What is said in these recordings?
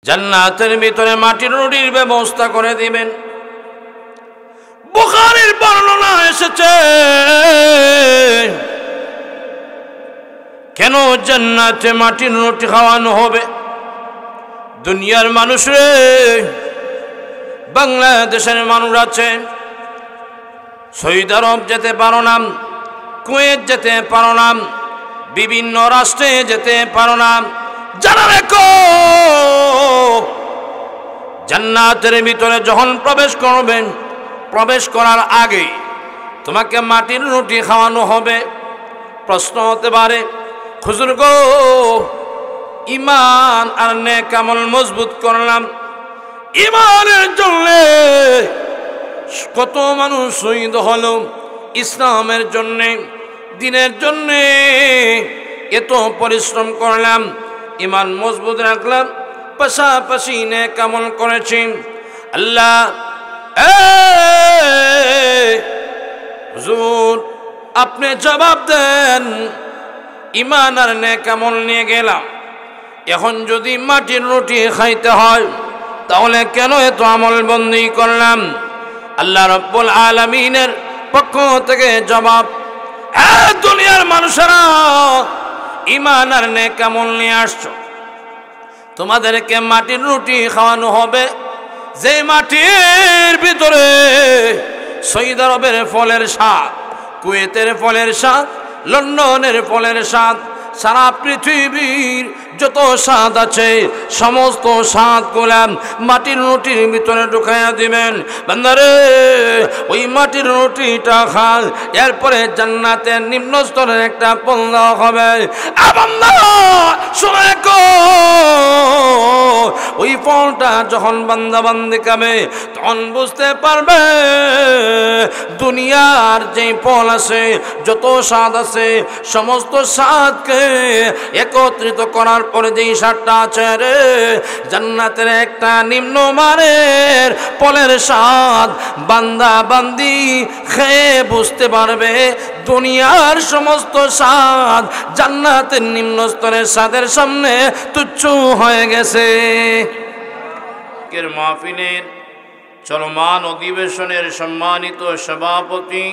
জান্নাতের ভিতরে মাটির রুটির ব্যবস্থা করে দিবেন। বুখারীর বর্ণনা এসেছে, কেন জান্নাতে মাটির রুটি খাওয়ানো হবে? দুনিয়ার মানুষরে, বাংলাদেশের মানুষ আছে, সৌদি আরব যেতে পারো না, কুয়েত যেতে পারো না, বিভিন্ন রাষ্ট্রে যেতে পারো না। জানা রেখো, জান্নাতের ভিতরে যখন প্রবেশ করবেন, প্রবেশ করার আগে তোমাকে মাটির রুটি খাওয়ানো হবে। প্রশ্ন হতে পারে, হুজুর গো, ঈমান আর নেক আমল মজবুত করলাম, ঈমানের জন্য কত মানুষ শহীদ হলো, ইসলামের জন্য, দ্বীনের জন্য এত পরিশ্রম করলাম, ঈমান মজবুত রাখলাম, পাশাপাশি নেক আমল করেছি। আল্লাহ, হুজুর আপনি জবাব দেন, ঈমান আর নেক আমল নিয়ে গেলাম, এখন যদি মাটির রুটি খাইতে হয় তাহলে কেন এত আমল বন্দি করলাম? আল্লাহ রাব্বুল আলামিনের পক্ষ থেকে জবাব, দুনিয়ার মানুষেরা, ঈমান আর নেক আমল নিয়ে আসছো, তোমাদেরকে মাটির রুটি খাওয়ানো হবে, যে মাটির ভিতরে সৌদি আরবের ফলের স্বাদ, কুয়েতের ফলের স্বাদ, লন্ডনের ফলের স্বাদ, সারা পৃথিবীর যত স্বাদ আছে সমস্ত স্বাদ গোলাম মাটির রুটির ভিতরে ঢুকাইয়া দিবেন। বান্দারে, ওই মাটির রুটিটা খান, এরপরে জান্নাতের নিম্ন স্তরের একটা পণ্য হবে। বান্দা শুনে গো, ওই ফলটা যখন বান্দা বান্দি খাবে তখন বুঝতে পারবে দুনিয়ার যে ফল আছে, যত স্বাদ আছে, সমস্ত স্বাদকে একত্রিত করার পরে যেই স্বাদটা আছে রে, জান্নাতের একটা নিম্নমানের ফলের স্বাদ বান্দা বান্দি খেয়ে বুঝতে পারবে দুনিয়ার সমস্ত স্বাদ জান্নাতের নিম্ন স্তরের স্বাদের সামনে তুচ্ছ হয়ে গেছে। এর মাহফিলের চলমান অধিবেশনের সম্মানিত সভাপতি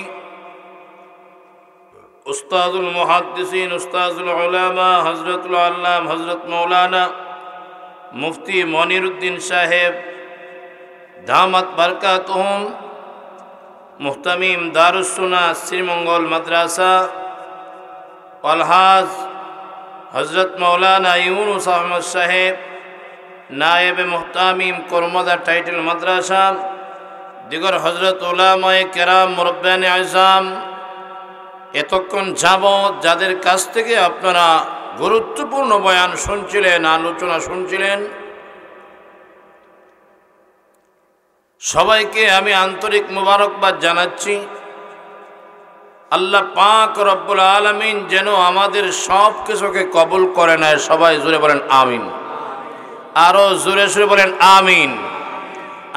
উস্তাদুল মুহাদ্দিসিন, উস্তাদুল উলামা, হযরতুল আল্লাম হযরত মাওলানা মুফতি মনিরউদ্দিন সাহেব দামাত বারকাতুহুম, মুহতামিম দারুস সুন্নাহ শ্রীমঙ্গল মাদ্রাসা, আলহাজ হযরত মাওলানা ইউনুস আহমদ সাহেব নায়েব মুহতামিম কর্মদা টাইটেল মাদ্রাসা, দিগর হযরত উলামায়ে কেরাম, মুরব্বিয়ানে আযম, এতক্ষণ যাবৎ যাদের কাছ থেকে আপনারা গুরুত্বপূর্ণ বয়ান শুনছিলেন, আলোচনা শুনছিলেন, সবাইকে আমি আন্তরিক মুবারকবাদ জানাচ্ছি। আল্লাহ পাক রব্বুল আলামিন যেন আমাদের সব কিছুকে কবুল করে নেয়। সবাই জোরে বলেন আমিন, আরো জোরে জোরে বলেন আমিন।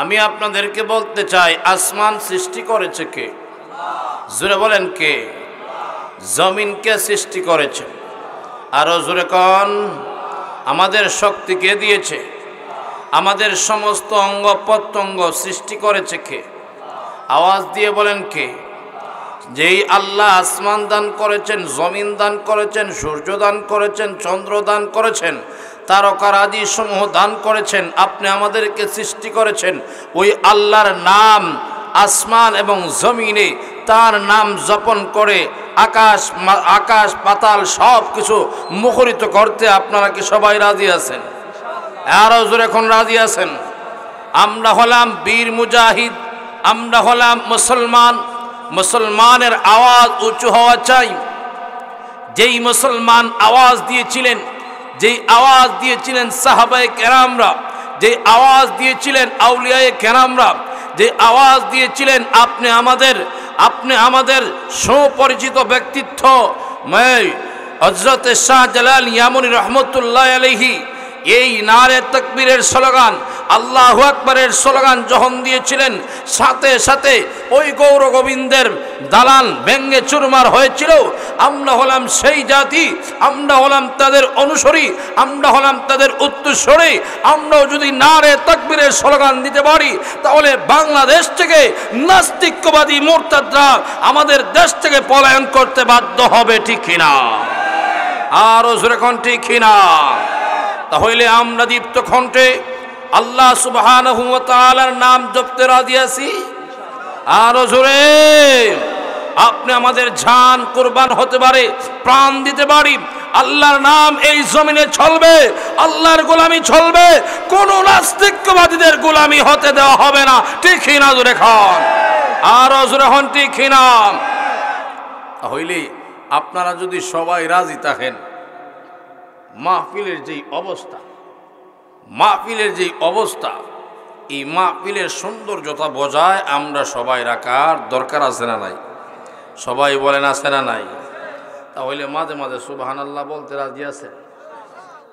আমি আপনাদেরকে বলতে চাই, আসমান সৃষ্টি করেছে কে? জোরে বলেন কে? জমিনকে সৃষ্টি করেছে, আরো জোরে কন। আমাদের শক্তি কে দিয়েছে? আমাদের সমস্ত অঙ্গ প্রত্যঙ্গ সৃষ্টি করেছে কে? আওয়াজ দিয়ে বলেন কে? যেই আল্লাহ আসমান দান করেছেন, জমিন দান করেছেন, সূর্য দান করেছেন, চন্দ্র দান করেছেন, তারকারাজি সমূহ দান করেছেন, আপনি আমাদেরকে সৃষ্টি করেছেন, ওই আল্লাহর নাম আসমান এবং জমিনে তার নাম জপন করে আকাশ পাতাল সব কিছু মুখরিত করতে আপনারা কি সবাই রাজি আছেন? আরো জোরে এখন রাজি আছেন? আমরা হলাম বীর মুজাহিদ, আমরা হলাম মুসলমান। মুসলমানের আওয়াজ উঁচু হওয়া চাই। যেই মুসলমান আওয়াজ দিয়েছিলেন, যেই আওয়াজ দিয়েছিলেন সাহাবায়ে কেরামরা, যেই আওয়াজ দিয়েছিলেন আউলিয়ায়ে কেরামরা, যে আওয়াজ দিয়েছিলেন আপনি আমাদের সুপরিচিত ব্যক্তিত্ব হযরত শাহজালাল ইয়ামানী রহমতুল্লাহ আলাইহি, এই নারে তাকবীরের স্লোগান, আল্লাহু আকবারের স্লোগান যখন দিয়েছিলেন, সাথে সাথে ওই গৌর গোবিন্দের দালান ভেঙ্গে চুরমার হয়েছিল। আমরা হলাম সেই জাতি, আমরা হলাম তাদের অনুসারী, আমরা হলাম তাদের উত্তরসূরি। আমরাও যদি নারে তাকবীরের স্লোগান দিতে পারি, তাহলে বাংলাদেশ থেকে নাস্তিকবাদী মুরতাদরা আমাদের দেশ থেকে পলায়ন করতে বাধ্য হবে, ঠিক কিনা? আরো জোরে কোন ঠিক কিনা? তাহলে আমরা দীপ্ত কণ্ঠে আল্লাহ সুবহানাহু ওয়া তাআলার নাম জপতে রাজি আছি। আরো জোরে। আপনি আমাদের জান কুরবান হতে পারে, প্রাণ দিতে পারি, আল্লাহর নাম এই জমিনে চলবে, আল্লাহর গোলামি চলবে, কোন নাস্তিকবাদীদের গোলামি হতে দেওয়া হবে না, ঠিক কিনা? জোরে খান। আরো জোরে হন, ঠিক কিনা? তাহলে আপনারা যদি সবাই রাজি থাকেন, মাহফিলের যেই অবস্থা, মাহফিলের যেই অবস্থা, এই মাহফিলের সৌন্দর্যতা বজায় আমরা সবাই রাখার দরকার আছে না নাই? সবাই বলেন আছে না নাই? তাহলে মাঝে মাঝে সুবহানাল্লাহ বলতে রাজি আছেন?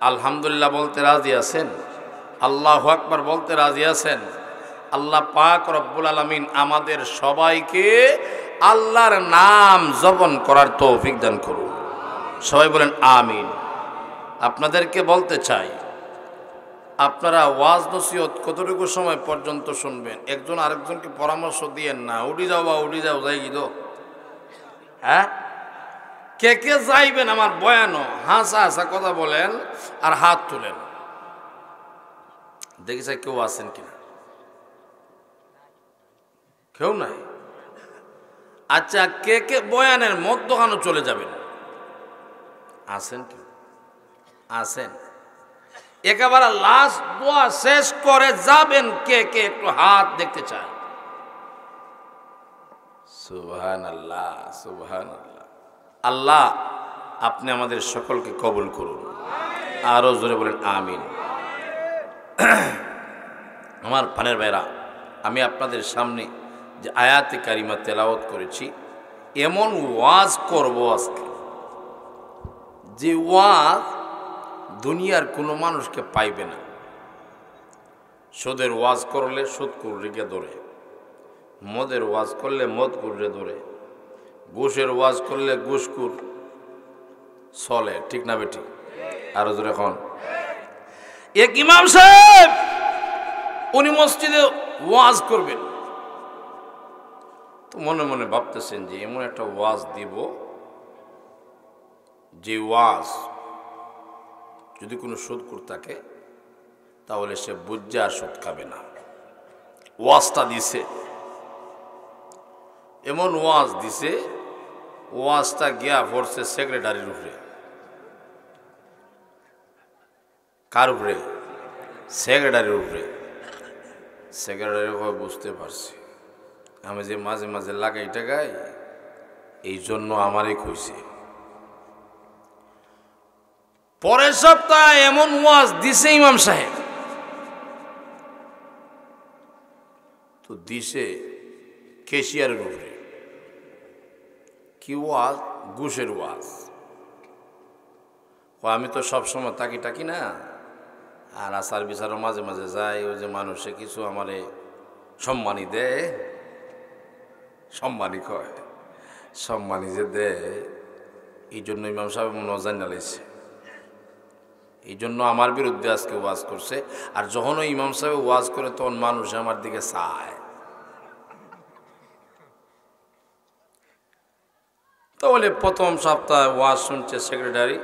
আলহামদুলিল্লাহ বলতে রাজি আছেন? আল্লাহু আকবার বলতে রাজি আছেন? আল্লাহ পাক রব্বুল আলামিন আমাদের সবাইকে আল্লাহর নাম জপন করার তৌফিক দান করুন। সবাই বলেন আমিন। আপনাদেরকে বলতে চাই, আপনারা ওয়াজ নসিহত কতটুকু সময় পর্যন্ত শুনবেন? একজন আরেকজনকে পরামর্শ দিয়েন না, উঠি যাও বা উঠি যাও, যাই গিয়ে হ্যাঁ, কে কে যাইবেন আমার বয়ানো? হাসা হাসা কথা বলেন আর হাত তুলেন, দেখি চাই কেউ আছেন কিনা। কেউ নাই? আচ্ছা, কে কে বয়ানের মধ্যখানে চলে যাবেন? আছেন কি? আছেন? একেবারে লাস্ট দোয়া শেষ করে যাবেন কে কে? একটু হাত দেখতে চাই। সুবহানাল্লাহ, সুবহানাল্লাহ। আল্লাহ আপনি আমাদের সকলকে কবুল করুন। আরো জোরে বলেন আমিন। আমার প্রাণের ভাইরা, আমি আপনাদের সামনে যে আয়াতে কারিমা তেলাওয়াত করেছি, এমন ওয়াজ করব আজকে যে ওয়াজ দুনিয়ার কোনো মানুষকে পাইবে না। সুদের ওয়াজ করলে সুদকুরকে ধরে, মদের ওয়াজ করলে মদকুরে ধরে, ঘুষের ওয়াজ করলে ঘুষকুর চলে, ঠিক না বেটি? আরো জোরে এখন। এক ইমাম সাহেব উনি মসজিদে ওয়াজ করবেন, তো মনে মনে ভাবতেছেন যে এমন একটা ওয়াজ দিব যে ওয়াজ যদি কোনো সুদকুর থাকে তাহলে সে বুঝে আর সুদ খাবে না। ওয়াজটা দিছে, এমন ওয়াজ দিছে, ওয়াজটা গিয়া পড়ছে সেক্রেটারির উপরে। কার উপরে? সেক্রেটারির উপরে। সেক্রেটারি বুঝতে পারছি আমি যে মাঝে মাঝে লাগাই টাকাই, এই জন্য আমারই কইছে। পরের সপ্তাহে এমন ওয়াজ দিছে ইমাম সাহেব, তো দিছে কেশিয়ারের উপরে। কি ওয়াজ? ঘুষের ওয়াজ। আমি তো সবসময় তাকি টাকি না, আর আচার বিচারও মাঝে মাঝে যাই, ওই যে মানুষে কিছু আমারে সম্মানী দেয়, সম্মানী কয়, সম্মানী যে দেয়, এই জন্য ইমাম সাহেব নজান নালাইছে, এই জন্য আমার বিরুদ্ধে আজকে ওয়াজ করছে। আর যখন ওই ইমাম সাহেব ওয়াজ করে তখন মানুষ আমার দিকে চায়। তাহলে প্রথম সপ্তাহে ওয়াজ শুনছে সেক্রেটারি,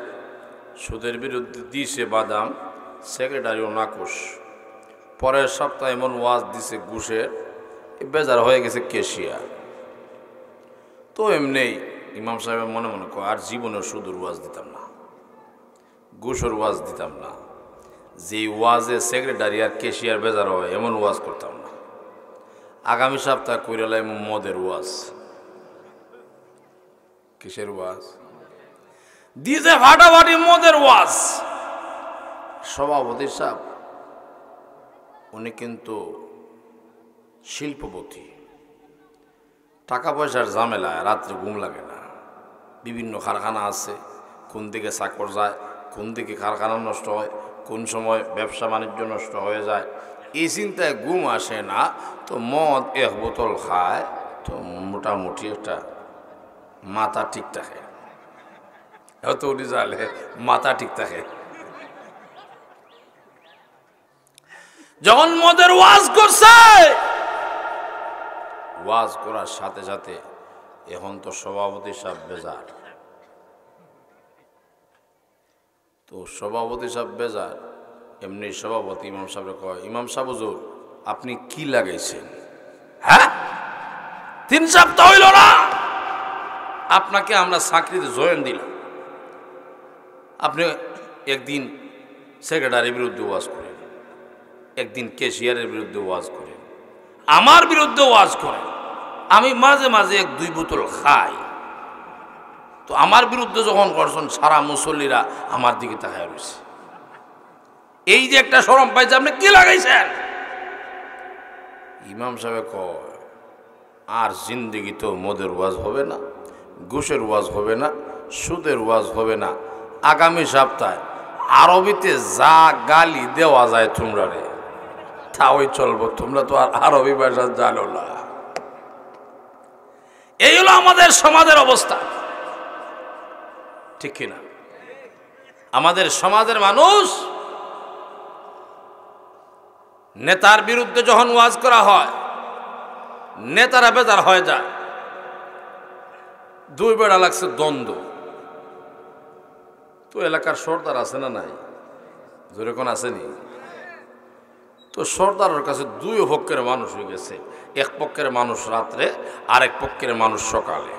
সুদের বিরুদ্ধে দিছে বাদাম, সেক্রেটারিও নাকশ। পরের সপ্তাহে এমন ওয়াজ দিছে ঘুষের, বেজার হয়ে গেছে কেশিয়ার। তো এমনি ইমাম সাহেব মনে মনে কয় আর জীবনেও সুদের ওয়াজ দিতাম না, ঘুষের ওয়াজ দিতাম না, যে ওয়াজে সেক্রেটারি আর কেশিয়ার বেজার হয় এমন ওয়াজ করতাম না। আগামী সপ্তাহে কইরালাই মদের ওয়াজ। কিসের ওয়াজ? দিছে ফাটাফাটি মদের ওয়াজ। সভাপতি সাহেব উনি কিন্তু শিল্পপতি, টাকা পয়সার ঝামেলায় রাত্রে ঘুম লাগে না। বিভিন্ন কারখানা আছে, কোন দিকে চাকর যায়, কোন দিকে কারখানা নষ্ট হয়, কোন সময় ব্যবসা বাণিজ্য নষ্ট হয়ে যায় এই চিন্তায় ঘুম আসে না। তো মদ এক বোতল খায় তো মোটামুটি একটা মাথা ঠিক থাকে, হয়তো উনি জালে মাথা ঠিক থাকে। যখন মদের ওয়াজ করছে, ওয়াজ করার সাথে সাথে এখন তো সভাপতি সাহেব বেজার, তো সভাপতি সাহেব বেজার। এমনি সভাপতি ইমাম সাহেব কয়, ইমাম সাহেব হুজুর আপনি কি লাগাইছেন? হ্যাঁ 3 সপ্তাহ হইল না আপনাকে আমরা চাকরিতে জয়েন দিলাম, আপনি একদিন সেক্রেটারির বিরুদ্ধে ওয়াজ করেন, একদিন ক্যাশিয়ারের বিরুদ্ধে ওয়াজ করেন, আমার বিরুদ্ধে ওয়াজ করেন। আমি মাঝে মাঝে 1-2 বোতল খাই, তো আমার বিরুদ্ধে যখন করছেন সারা মুসল্লিরা আমার দিকে তাকায় রয়েছে। এই যে একটা শরম পাইছে, আপনি কি লাগাইছেন? ইমাম সাহেব কয়, আর জিন্দেগি তো মদের ওয়াজ হবে না, ঘুষের ওয়াজ হবে না, সুদের ওয়াজ হবে না। আগামী সপ্তাহে আরবিতে যা গালি দেওয়া যায় তোমরা রে তাই চলবো, তোমরা তো আর আরবি ভাষা জানো না। এই হলো আমাদের সমাজের অবস্থা, ঠিক কিনা? আমাদের সমাজের মানুষ নেতার বিরুদ্ধে যখন ওয়াজ করা হয় নেতারা বেজার হয়ে যায়। 2 বেড়া লাগছে দ্বন্দ্ব, তো এলাকার সর্দার আছে না নাই? জোরে কোন আসেনি? তো সর্দারের কাছে 2 পক্ষের মানুষ হয়ে গেছে, এক পক্ষের মানুষ রাত্রে আর এক পক্ষের মানুষ সকালে।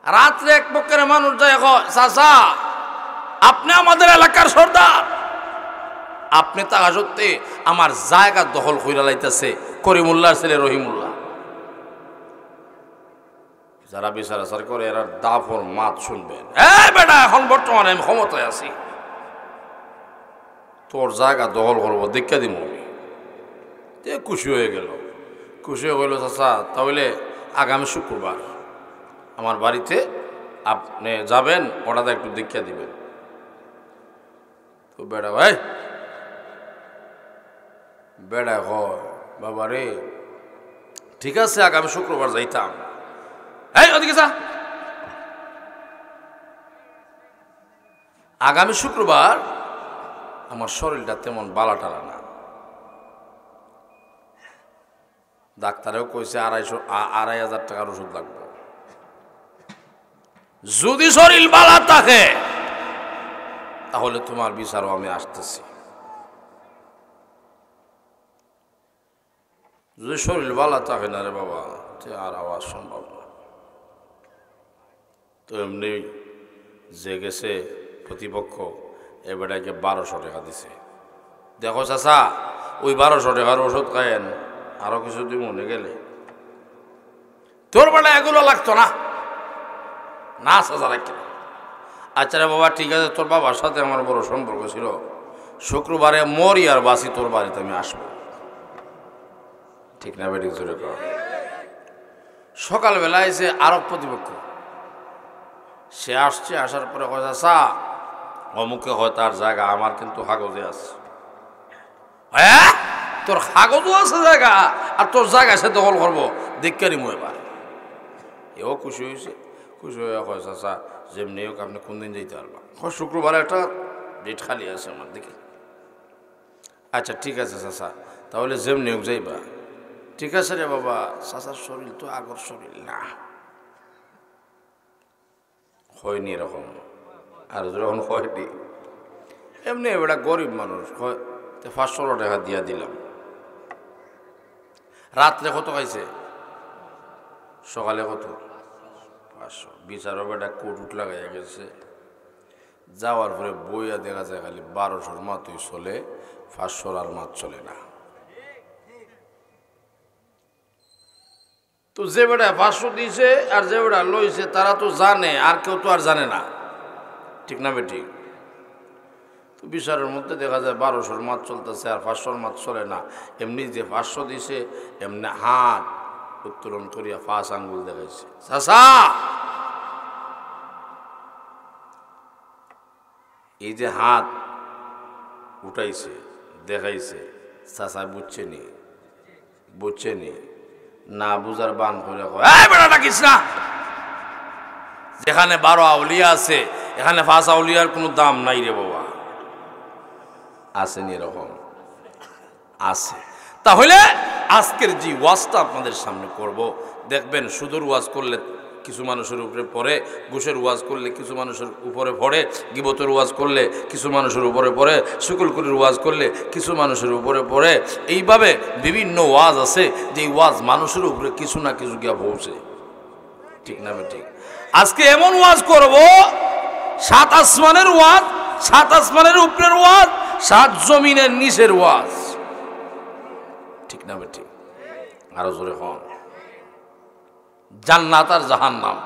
রাত্রে এক পক্ষের মানুষ যায়, চাচা আপনি আমাদের এলাকার সর্দার, আপনি তাহা সত্ত্বে আমার জায়গা দখল কইরা লাইতেছে করিমুল্লাহর ছেলে রহিমুল্লাহ। যারা বিচার আচার করে এরা দাফর মাত শুনবেন, বেটা এখন বর্তমানে আমি ক্ষমতায় আছি, তোর জায়গা দখল করবো, দেখা দিব। খুশি হয়ে গেল, খুশি হয়ে গেল, চাচা তাহলে আগামী শুক্রবার আমার বাড়িতে আপনি যাবেন, ওটাতে একটু দেখা দিবেন। তো বেটা ভাই বেড়া হয়, বাবা রে ঠিক আছে আগামী শুক্রবার যাইতাম। এই ওদিকে যা, আগামী শুক্রবার আমার শরীরটা তেমন বালা টালা না, ডাক্তারেও কইছে 2,500 টাকার ওষুধ লাগবে। যদি শরীর বালা থাকে তাহলে তোমার বিচারও আমি আসতেছি, যদি শরীর বালা থাকে না রে বাবা আর আওয়াজ সম্ভব না। তো এমনি যে গেছে প্রতিপক্ষ এবারকে 1200 টাকা দিছে। দেখো চাচা ওই 1200 টাকার ওষুধ খায়েন, আরো কিছু দিন মনে গেলে তোর বেটা এগুলো লাগতো না, না চাচা রাখি। আচ্ছা রে বাবা ঠিক আছে, তোর বাবার সাথে আমার বড় সম্পর্ক ছিল, শুক্রবারে মরি আর বাসি তোর বাড়িতে আমি আসবো, ঠিক না বেটি? জোরে কর। সকালবেলা এসে আরব প্রতিপক্ষ সে আসছে, আসার পরে কথা চা অমুকে হয় তার জায়গা, আমার কিন্তু কাগজে আছে। হ্যাঁ তোর কাগজও আছে জায়গা, আর তোর জায়গা সে দখল করবো, দেখে নিমু এবার। এও খুশি হয়েছে, খুশি হয়ে হয় চাচা যেমনি হোক আপনি কোন দিন যেতে পারবা? শুক্রবারে একটা ডেট খালি আছে আমার দিকে। আচ্ছা ঠিক আছে চাচা তাহলে যেমনি হোক যাইবা। ঠিক আছে রে বাবা, চাচার শরীর তো আগর শরীর না, হয়নি এরকম, আর যখন হয়নি এমনি এবার গরিব মানুষ, 500 টাকা দিয়া দিলাম। রাত্রে কত খাইছে, সকালে কত? 500। বিচারও বেটা কোট লাগাইয়া গেছে, যাওয়ার পরে বইয়া দেখা যায় খালি 1200 মাতই চলে, 500 আর মাত চলে না। তো যে বেটা 500 দিয়েছে আর যে বেটা লইছে তারা তো জানে, আর কেউ তো আর জানে না, ঠিক না বেটি? তো বিচারের মধ্যে দেখা যায় 1200 মাত চলতেছে আর 500 মাত চলে না। এমনি যে 500 দিছে এমনি হাত উত্তোলন করিয়া 5 আঙ্গুল দেখাইছে, চাচা এই যে হাত উঠাইছে, দেখাইছে, চাচা বুঝছেনি, বুঝছেনি, না বুঝার বান করে বেড়া ডাকিস না। যেখানে 12 আউলিয়া আছে এখানে 5 আউলিয়ার কোনো দাম নাই রে বাবা। আসেনি এরকম আছে। তাহলে আজকের যে ওয়াজটা আপনাদের সামনে করব, দেখবেন সুদূর ওয়াজ করলে কিছু মানুষের উপরে পড়ে, ঘুষের ওয়াজ করলে কিছু মানুষের উপরে পড়ে, গিবতের ওয়াজ করলে কিছু মানুষের উপরে পড়ে, শুকুলকুরির ওয়াজ করলে কিছু মানুষের উপরে পড়ে। এইভাবে বিভিন্ন ওয়াজ আছে যে ওয়াজ মানুষের উপরে কিছু না কিছু গিয়া পৌঁছে। ঠিক না ঠিক? আজকে এমন ওয়াজ করব, 7 আসমানের ওয়াজ, 7 আসমানের উপরের ওয়াজ, 7 জমিনের নিচের ওয়াজ। ঠিক না ঠিক? আরো জোরে হন। জান্নাত আর জাহান্নাম।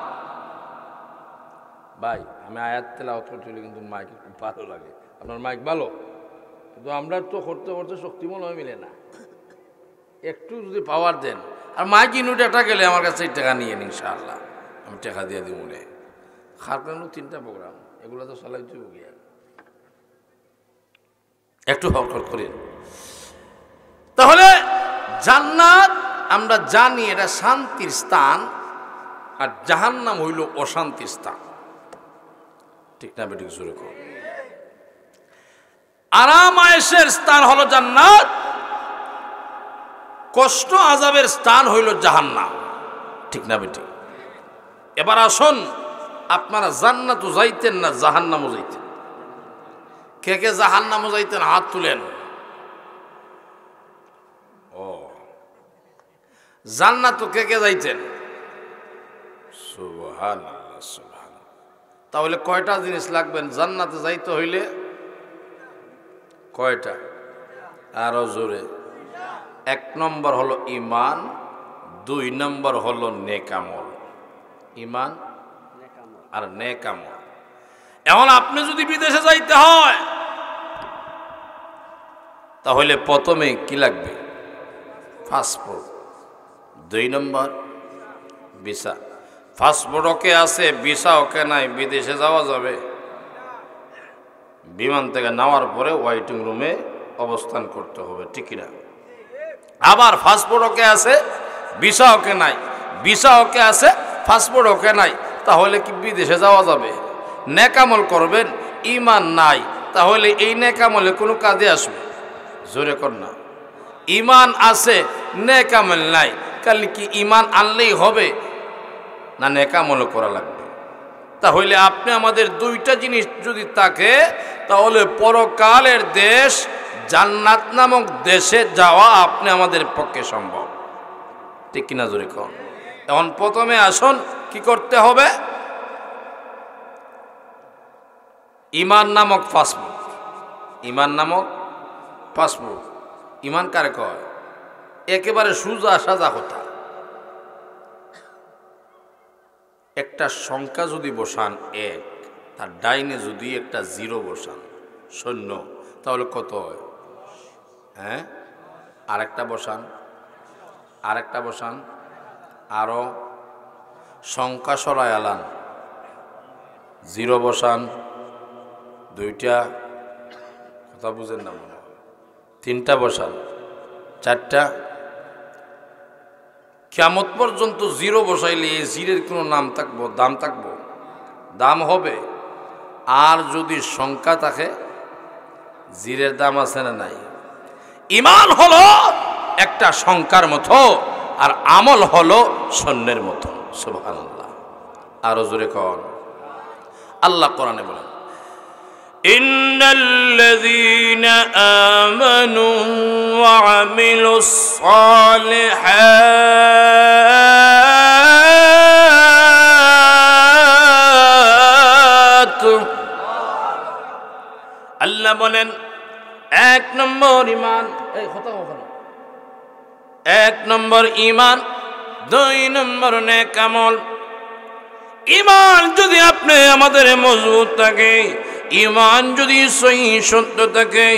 ভাই আমি আয়াত তেলাওয়াত করতে কিন্তু মাইক খুব ভালো লাগে। আপনার মাইক ভালো, কিন্তু আমরা তো করতে করতে শক্তি মনে হয় মিলে না। একটু যদি পাওয়ার দেন। আর মাইক ইউনিটটা গেলে আমার কাছে টাকা নিয়ে নিন, ইনশাআল্লাহ আমি টাকা দিয়ে দিব। মনে খারকানো 3টা প্রোগ্রাম, এগুলো তো চালাইতে গিয়া একটু হরকত করি। তাহলে জান্নাত আমরা জানি এটা শান্তির স্থান, আর জাহান্নাম হইল অশান্তির স্থান। ঠিক না বেঠিক? জোরে কর। আরাম আয়েশের স্থান হলো জান্নাত, কষ্ট আযাবের স্থান হইল জাহান্নাম। ঠিক না বেঠিক? এবার আসুন, আপনারা জান্নাতও যাইতেন না জাহান্নামও যাইতেন? কে কে জাহান্নামও যাইতেন হাত তুলেন। ও, জান্নাতও কে কে যাইতেন? সুবহানাল্লাহ, সুবহানাল্লাহ। তাহলে কয়টা জিনিস লাগবেন জান্নাতে যাইতে হইলে? কয়টা? আরো জোরে। 1 নম্বর হলো ঈমান, 2 নম্বর হলো নেক আমল। ঈমান আর নেক আমল। এখন আপনি যদি বিদেশে যাইতে হয় তাহলে প্রথমে কি লাগবে? পাসপোর্ট। 2 নম্বর ভিসা। পাসপোর্ট ওকে আছে, ভিসা ওকে নাই, বিদেশে যাওয়া যাবে? বিমান থেকে নামার পরে ওয়েটিং রুমে অবস্থান করতে হবে। ঠিক না? আবার পাসপোর্ট ওকে আছে, ভিসা ওকে নাই, ভিসা ওকে আছে, পাসপোর্ট ওকে নাই, তাহলে কি বিদেশে যাওয়া যাবে? নেকামল করবেন, ঈমান নাই, তাহলে এই নেকামলে কোনো কাজে আসবে? জোরে কর না। ঈমান আছে, নেকামল নাই, কালি কি ঈমান আনলেই হবে না নেকামল করা লাগবে? তাহলে আপনি আমাদের 2টা জিনিস যদি থাকে তাহলে পরকালের দেশ জান্নাত নামক দেশে যাওয়া আপনি আমাদের পক্ষে সম্ভব। ঠিক কিনা? জোরে কর। এখন প্রথমে আসুন কি করতে হবে? ঈমান নামক পাসপোর্ট। ঈমান নামক পাসপোর্ট। ঈমান কারে কয়? একেবারে সোজা সাজা কথা। একটা সংখ্যা যদি বসান 1, তার ডাইনে যদি একটা 0 বসান, 0, তাহলে কত হয়? হ্যাঁ, আরেকটা বসান, আরেকটা বসান, আরো সংখ্যা সরায় আলান, 0 বসান, 2টা, কথা বুঝেন না মনে হয়, 3টা বসান, 4টা। কিয়ামত পর্যন্ত 0 বসাইলে এই 0-এর কোনো নাম থাকবো? দাম থাকবো? দাম হবে। আর যদি সংখ্যা থাকে 0-এর দাম আছে না নাই? ঈমান হলো একটা সংখ্যার মতো, আর আমল হলো শূন্যের মতো। সুবহানাল্লাহ। আরো জোরে কর। আল্লাহ কোরআনে বলেন, ইন্নাল্লাযীনা আমানু ওয়া আমিলুস সালিহাত। আল্লাহ বলেন 1 নম্বর ঈমান, এই কথা ওখানে 1 নম্বর ঈমান, 2 নম্বর নেক আমল। ঈমান যদি আপনি আমাদের মজবুত থাকে, ইমান যদি সহি সত্য থাকে,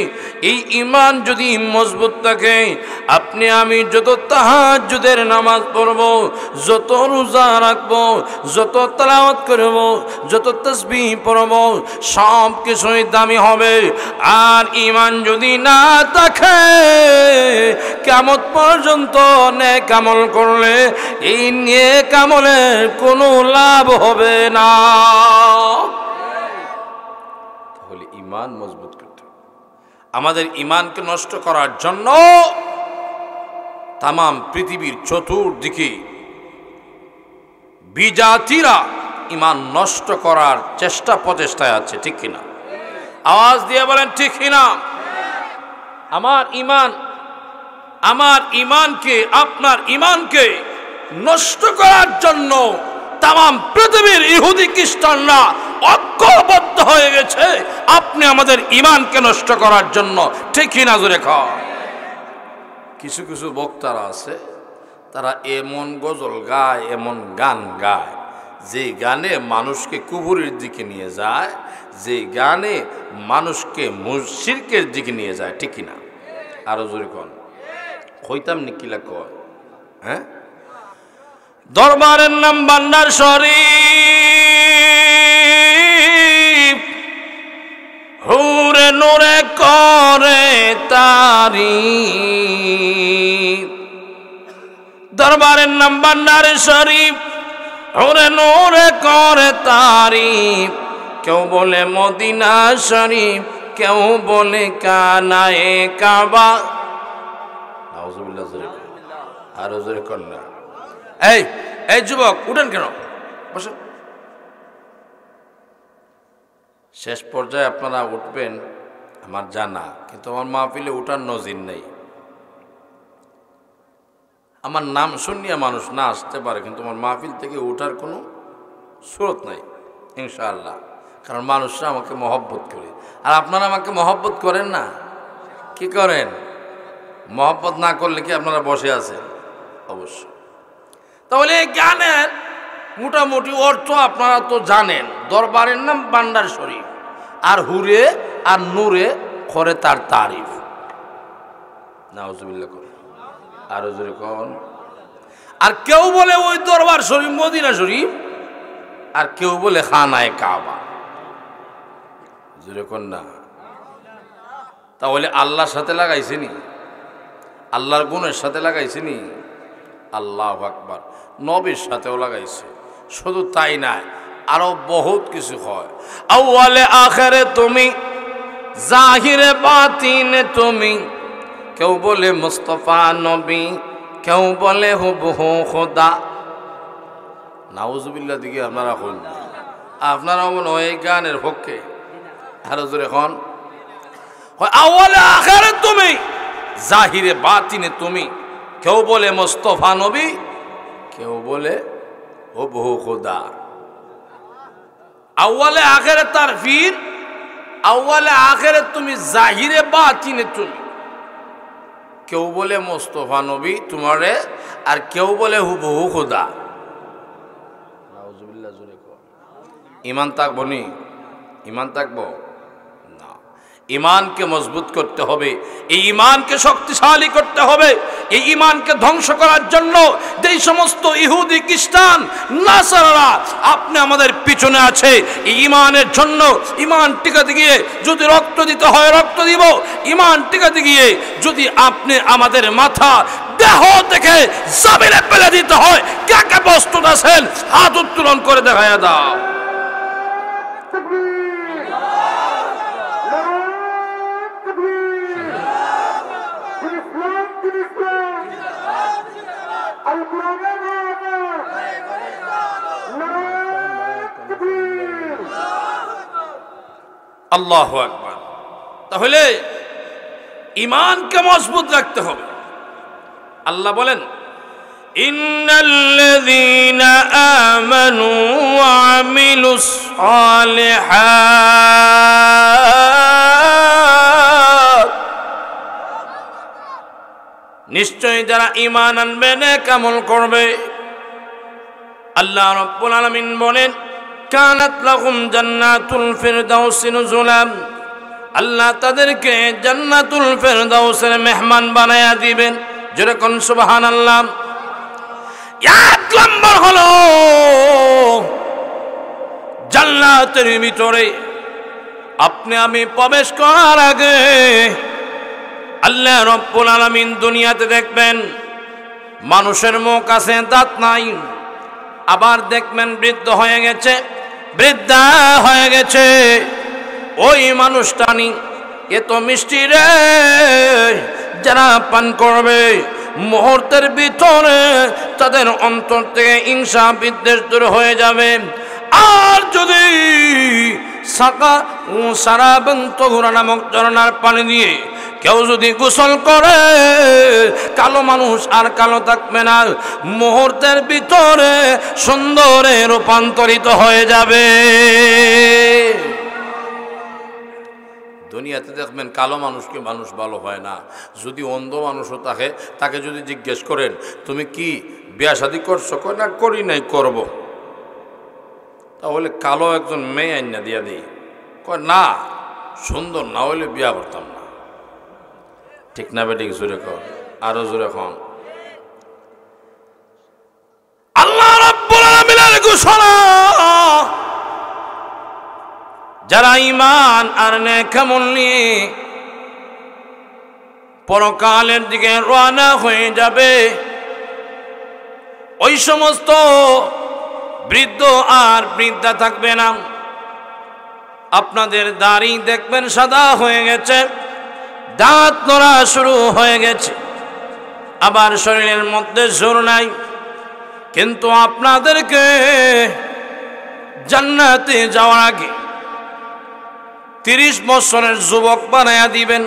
এই ইমান যদি মজবুত থাকে, আপনি আমি যত তাহাজ্জুদের নামাজ পড়ব, যত রোজা রাখব, যত তেলাওয়াত করব, যত তাসবিহ পড়ব, সব কিছুই দামি হবে। আর ইমান যদি না থাকে, কিয়ামত পর্যন্ত নেক আমল করলে এই নেক আমলের কোনো লাভ হবে না। তাহলে ইমান মজবুত করতে হবে। আমাদের ইমানকে নষ্ট করার জন্য তামাম পৃথিবীর চতুর্দিকে বিজাতিরা ইমান নষ্ট করার চেষ্টা প্রচেষ্টায় আছে, ঠিক কিনা? আওয়াজ দিয়ে বলেন ঠিক কিনা? আমার ইমানকে, আপনার ইমানকে নষ্ট করার জন্য তামাম পৃথিবীর ইহুদি খ্রিস্টানরা ঐক্যবদ্ধ হয়ে গেছে আপনি আমাদের ইমানকে নষ্ট করার জন্য, ঠিক কিনা? জোরে খাও। কিছু কিছু বক্তারা আছে, তারা এমন গজল গায়, এমন গান গায়, যে গানে মানুষকে কুফরের দিকে নিয়ে যায়, যে গানে মানুষকে শিরকের দিকে নিয়ে যায়, ঠিক কিনা? আরো জোরে কোন হইতাম নিকিলা কয়, হ্যাঁ? দরবারের নাম ভান্ডার শরীফ, হুরে নূরে করে তারিফ। দরবারের নাম ভান্ডার শরীফ, হুরে নূরে করে তারিফ। কেউ বলে মদিনা শরীফ, কেউ বলে কানায়ে কাবা। নাউজুবিল্লাহ, জোরে আরো জোরে কর না। এই যুবক, উঠেন কেন? বসে। শেষ পর্যায়ে আপনারা উঠবেন আমার জানা, কিন্তু আমার মাহফিলে উঠার নজির নেই। আমার নাম শুনিয়া মানুষ না আসতে পারে, কিন্তু আমার মাহফিল থেকে উঠার কোনো সুরত নাই ইনশাআল্লাহ। কারণ মানুষরা আমাকে মহব্বত করে, আর আপনারা আমাকে মহব্বত করেন না। কি করেন? মহব্বত না করলে কি আপনারা বসে আছেন? অবশ্যই। তাহলে এই গানের মোটামুটি অর্থ আপনারা তো জানেন। দরবারের নাম ভান্ডার শরীফ, আর হুরে আর নূরে করে তার তারিফ। নাউজুবিল্লাহ করে আরো জোরে কোন। আর কেউ বলে ওই দরবার শরীফ মদিনা শরীফ, আর কেউ বলে খানায়ে কাবা। জোরে কোন না। তাহলে আল্লাহর সাথে লাগাইছেনি, আল্লাহর গুণের সাথে লাগাইছেনি। আল্লাহু আকবার। নবীর সাথেও লাগাইছে। শুধু তাই না, আরো বহুত কিছু হয়। আউয়ালে আখেরে তুমি, জাহিরে বাতিনে তুমি। কেউ বলে মুস্তাফা নবী, কেউ বলে হুবহু খোদা। নাউজুবিল্লাহ দিকে আপনারা হন, আপনারা মনে হয় এই গানের পক্ষে। আরো জোরে হন। আউয়ালে আখেরে তুমি, জাহিরে বাতিনে তুমি। কেউ বলে মুস্তাফা নবী, কেউ বলে হুবহু খোদা। আউয়ালে আখেরে তারফির, আউয়ালে আখেরে তুমি, জাহিরে বাতিনে তুমি। কেউ বলে মুস্তাফা নবী তোমারে, আর কেউ বলে হুবহু খোদা। নাউজুবিল্লাহ জোরে কর। ইমান থাকবো নি? ইমান থাকবো না। ইমানকে মজবুত করতে হবে, এই ইমানকে শক্তিশালী করতে হবে। এই ইমানকে ধ্বংস করার জন্য যেই সমস্ত ইহুদি খ্রিস্টান নাসারারা আপনি আমাদের পিছনে আছে, এই ইমানের জন্য ইমান টিকাতে গিয়ে যদি রক্ত দিতে হয় রক্ত দিব। ইমান টিকাতে গিয়ে যদি আপনি আমাদের মাথা দেহ থেকে জমিনে ফেলে দিতে হয়, কে কে প্রস্তুত আছেন? হাত উত্তোলন করে দেখায়া দাও। আল্লাহু আকবার। তাহলে ইমানকে মজবুত রাখতে হবে। আল্লাহ বলেন, ইন্নাল্লাযীনা আমানু ওয়া আমিলুস সালিহাত, নিশ্চয়ই যারা ঈমান আনবে, নেক আমল করবে। আল্লাহ রাব্বুল আলামিন বলেন, কানাত লাহুম জান্নাতুল ফিরদাউস নুজুলাম, আল্লাহ তাদেরকে জান্নাতুল ফিরদাউসের মেহমান বানায়া দিবেন। যেরকম সুবহানাল্লাহ। এক নম্বর হলো জান্নাতের ভিতরে আপনি আমি প্রবেশ করার আগে আল্লাহ রব্বুল আলামিন দুনিয়াতে দেখবেন মানুষের মুখ আছে, দাঁত নাই। আবার দেখবেন বৃদ্ধ হয়ে গেছে, বৃদ্ধা হয়ে গেছে। ওই মানুষটা নি এত মিষ্টি রে, যারা পান করবে মুহূর্তের ভিতরে তাদের অন্তর থেকে হিংসা বিদ্বেষ দূর হয়ে যাবে। আর যদি সারাবান তহুরা নামক ঝরনার পানি দিয়ে কেউ যদি গোসল করে, কালো মানুষ আর কালো থাকবে না, মুহূর্তের ভিতরে সুন্দরে রূপান্তরিত হয়ে যাবে। দুনিয়াতে দেখবেন কালো মানুষকে মানুষ ভালো হয় না। যদি অন্ধ মানুষও থাকে, তাকে যদি জিজ্ঞেস করেন তুমি কি বিয়া শাদী করছো, কয় না করি নাই, করব। তাহলে কালো একজন মেয়ে আইনা দিয়া দিই, কয় না সুন্দর না হইলে বিয়া করতাম না। ঠিক না বেঠিক? জোরে কর, আরো জোরে কর। আল্লাহ রাব্বুল আলামিনের ঘোষণা, যারা ঈমান আর নেক আমল নিয়ে পরকালের দিকে রওনা হয়ে যাবে, ওই সমস্ত বৃদ্ধ আর বৃদ্ধা থাকবে না। আপনাদের দাড়ি দেখবেন সাদা হয়ে গেছে, দাঁত নড়া শুরু হয়ে গেছে, আবার শরীরের মধ্যে জোর নাই। কিন্তু আপনাদেরকে জান্নাতে যাওয়ার আগে 30 বছরের যুবক বানায়া দিবেন।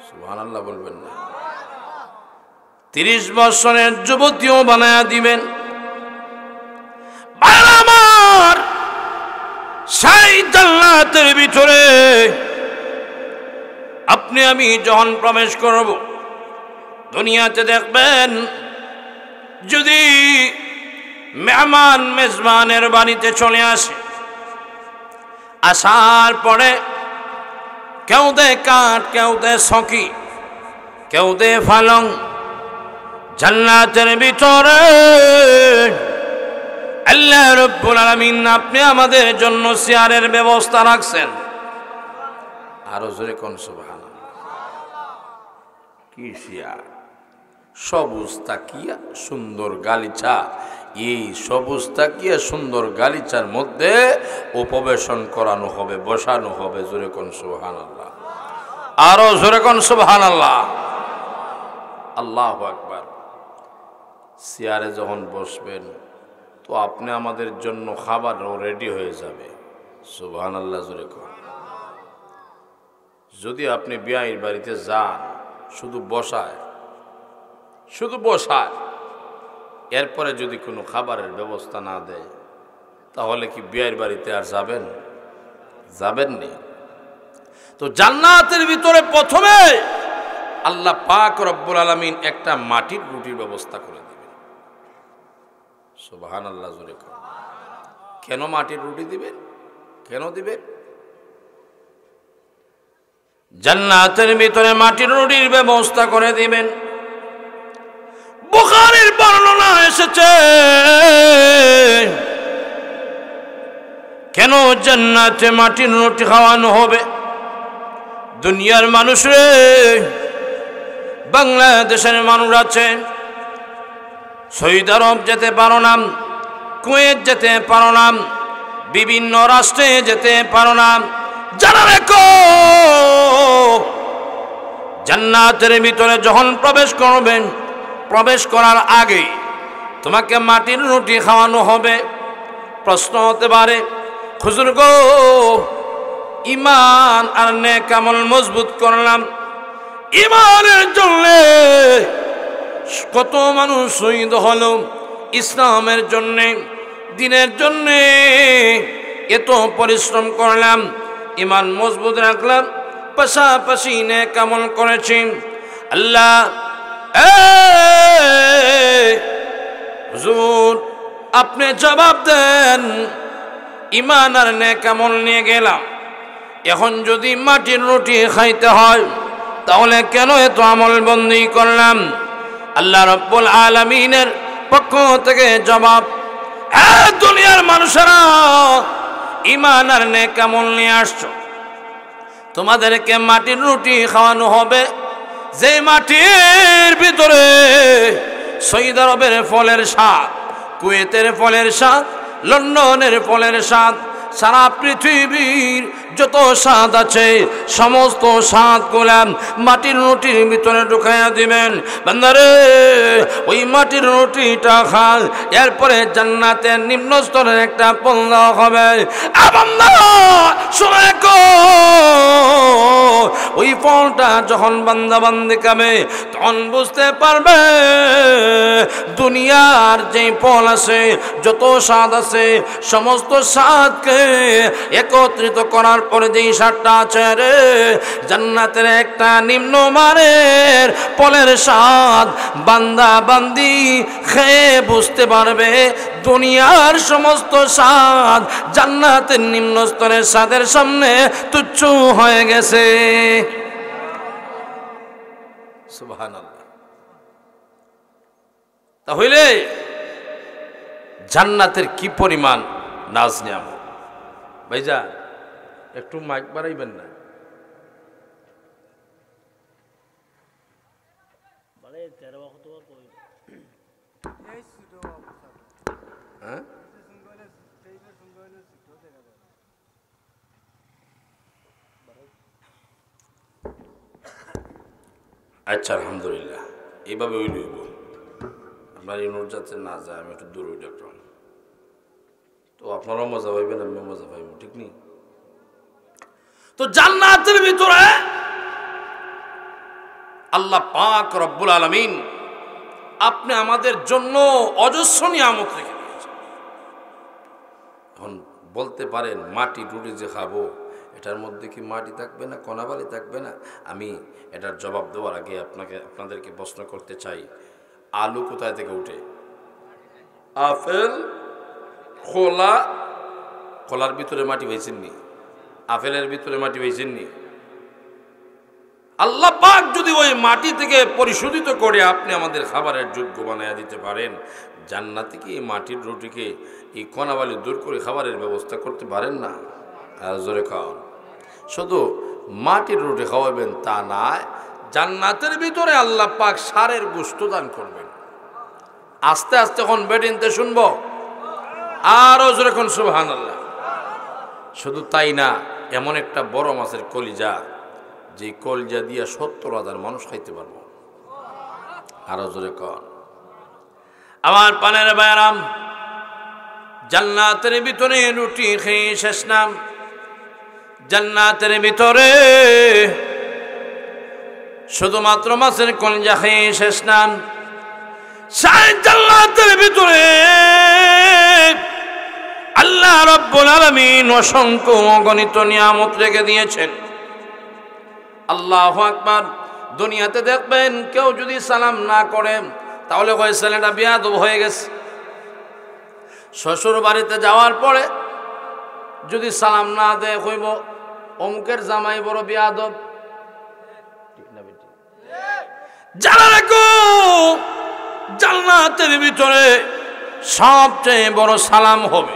সুবহানাল্লাহ বলবেন না? 30 বছরের যুবতীও বানায়া দিবেন। আমার সেই জান্নাতের ভিতরে আপনি আমি যখন প্রবেশ করব, দুনিয়াতে দেখবেন যদি মেহমান মেজবানের বাড়িতে চলে আসে, আসার পরে কেউ দেয় কাঠ, কেউ দেয় সকি, কেউ দেয় ফালং। জান্নাতের ভিতরে আল্লাহ রাব্বুল আলামিন আপনি আমাদের জন্য চেয়ারের ব্যবস্থা রাখছেন। আরো জোরে কোন সুবহানাল্লাহ। কি চেয়ার? সবুজ তাকিয়া, সুন্দর গালিচা। এই সবুজ তাকিয়া সুন্দর গালিচার মধ্যে উপবেশন করানো হবে, বসানো হবে। জোরে কোন সুবহানাল্লাহ, আরো জোরে কোন সুবহানাল্লাহ। আল্লাহু আকবার। চেয়ারে যখন বসবেন তো আপনি আমাদের জন্য খাবারও রেডি হয়ে যাবে। সুবহানাল্লাহ জোরে কোন। যদি আপনি বিয়ের বাড়িতে যান, শুধু বসায়, এরপরে যদি কোনো খাবারের ব্যবস্থা না দেয়, তাহলে কি বিয়ের বাড়িতে আর যাবেন? যাবেননি। তো জান্নাতের ভিতরে প্রথমে আল্লাহ পাক রব্বুল আলামিন একটা মাটির রুটির ব্যবস্থা করে দিবেন। সুবহানাল্লাহ জোরে কোন। কেন মাটির রুটি দিবেন? কেন দিবেন? জান্নাতের ভিতরে মাটির রুটির ব্যবস্থা করে দিবেন। বুখারীর বর্ণনা এসেছে, কেন জান্নাতে মাটির রুটি খাওয়ানো হবে? দুনিয়ার মানুষ রে, বাংলাদেশের মানুষ আছে, সৌদি আরব যেতে পারো না, কুয়েত যেতে পারো না, বিভিন্ন রাষ্ট্রে যেতে পারো না। জানা রেখো, জান্নাতের ভিতরে যখন প্রবেশ করবেন, প্রবেশ করার আগে তোমাকে মাটির রুটি খাওয়ানো হবে। প্রশ্ন হতে পারে, হুজুর গো, ঈমান আর নেক আমল মজবুত করলাম, ঈমানের জন্য কত মানুষ শহীদ হলো, ইসলামের জন্য, দ্বীনের জন্য এত পরিশ্রম করলাম, ঈমান মজবুত রাখলাম, পাশাপাশি নেক আমল করেছি। আল্লাহ হুজুর আপনি জবাব দেন ঈমান আর নেক আমল নিয়ে গেলাম, এখন যদি মাটির রুটি খাইতে হয় তাহলে কেন এত আমল বন্দি করলাম? আল্লাহ রাব্বুল আলামিনের পক্ষ থেকে জবাব, হ্যাঁ দুনিয়ার মানুষেরা, ঈমান আর নেক আমল নিয়ে আসছো, তোমাদেরকে মাটির রুটি খাওয়ানো হবে, যে মাটির ভিতরে সৌদি আরবের ফলের স্বাদ, কুয়েতের ফলের স্বাদ, লন্ডনের ফলের স্বাদ, সারা পৃথিবীর যত স্বাদ আছে সমস্ত স্বাদ গোলাম মাটির রুটির ভিতরে ঢুকাইয়া দিবেন। বান্দারে ওই মাটির রুটিটা খান, এরপরে জান্নাতের নিম্ন স্তরের একটা ফল হবে। বান্দা শুনে রাখো, ওই ফলটা যখন বান্দা বান্দি খাবে তখন বুঝতে পারবে দুনিয়ার যে ফল আছে, যত স্বাদ আছে, সমস্ত স্বাদকে একত্রিত করার পরে যেই স্বাদটা আছে রে, জান্নাতের একটা নিম্নমানের ফলের স্বাদ বান্দা বান্দি খেয়ে বুঝতে পারবে দুনিয়ার সমস্ত স্বাদ জান্নাতের নিম্ন স্তরের স্বাদের সামনে তুচ্ছ হয়ে গেছে। সুবহানাল্লাহ। তাহলে জান্নাতের কি পরিমাণ নাজ নিয়ামত। ভাইজা একটু মাইক বাড়াইবেন না? আচ্ছা আলহামদুলিল্লাহ, এইভাবে ওই লইব আপনার ইউনোর যাতে না যায়, আমি একটু দূর হইলে একটু, তো আপনারাও মজা পাইবেন, আমিও মজা পাইব, ঠিক নেই? তো জান্নাতের ভিতরে আল্লাহ পাক রব্বুল আলামিন আপনি আমাদের জন্য অজস্র নিয়ামত রেখে দিয়েছেন। এখন বলতে পারেন মাটি রুটি যে খাবো এটার মধ্যে কি মাটি থাকবে না, কণাবালি থাকবে না? আমি এটার জবাব দেওয়ার আগে আপনাদেরকে প্রশ্ন করতে চাই, আলু কোথায় থেকে উঠে? আপেল খোলার ভিতরে মাটি পাইছেননি? আপেলের ভিতরে মাটি পাইছেননি? আল্লাহ পাক যদি ওই মাটি থেকে পরিশোধিত করে আপনি আমাদের খাবারের যোগ্য বানাইয়া দিতে পারেন, জান্নাতে কি এই মাটির রুটিকে এই কণাবালি দূর করে খাবারের ব্যবস্থা করতে পারেন না? আর জোরে খাওয়ান। শুধু মাটির রুটি খাওয়াবেন তা নয়, জান্নাতের ভিতরে আল্লাহ পাক ষাঁড়ের গোশত দান করবেন। আস্তে আস্তে এখন বেডিনতে শুনবো, আরো জোরে কোন সুবহানাল্লাহ। শুধু তাই না, এমন একটা বড় মাছের কলিজা, যে কলিজা দিয়া ৭০,০০০ মানুষ খাইতে পারবো। আরো জোরে কন। আমার পানের বায়ারাম, জান্নাতের ভিতরে রুটি খেয়ে শেষ নাম, জান্নাতের ভিতরে শুধুমাত্র মাছের কলিজা খেয়ে শেষ নাম, জান্নাতের ভিতরে আল্লাহ রাব্বুল আলামিন অসংখ্য অগণিত নিয়ামত রেখে দিয়েছেন। আল্লাহু আকবার। দুনিয়াতে দেখবেন কেউ যদি সালাম না করে তাহলে কয় ছেলেটা বেয়াদব হয়ে গেছে। শ্বশুর বাড়িতে যাওয়ার পরে যদি সালাম না দেয় কইব অমুকের জামাই বড় বেয়াদব। ঠিক না বেটি? জানা রাখো, জান্নাতের ভিতরে সবচেয়ে বড় সালাম হবে।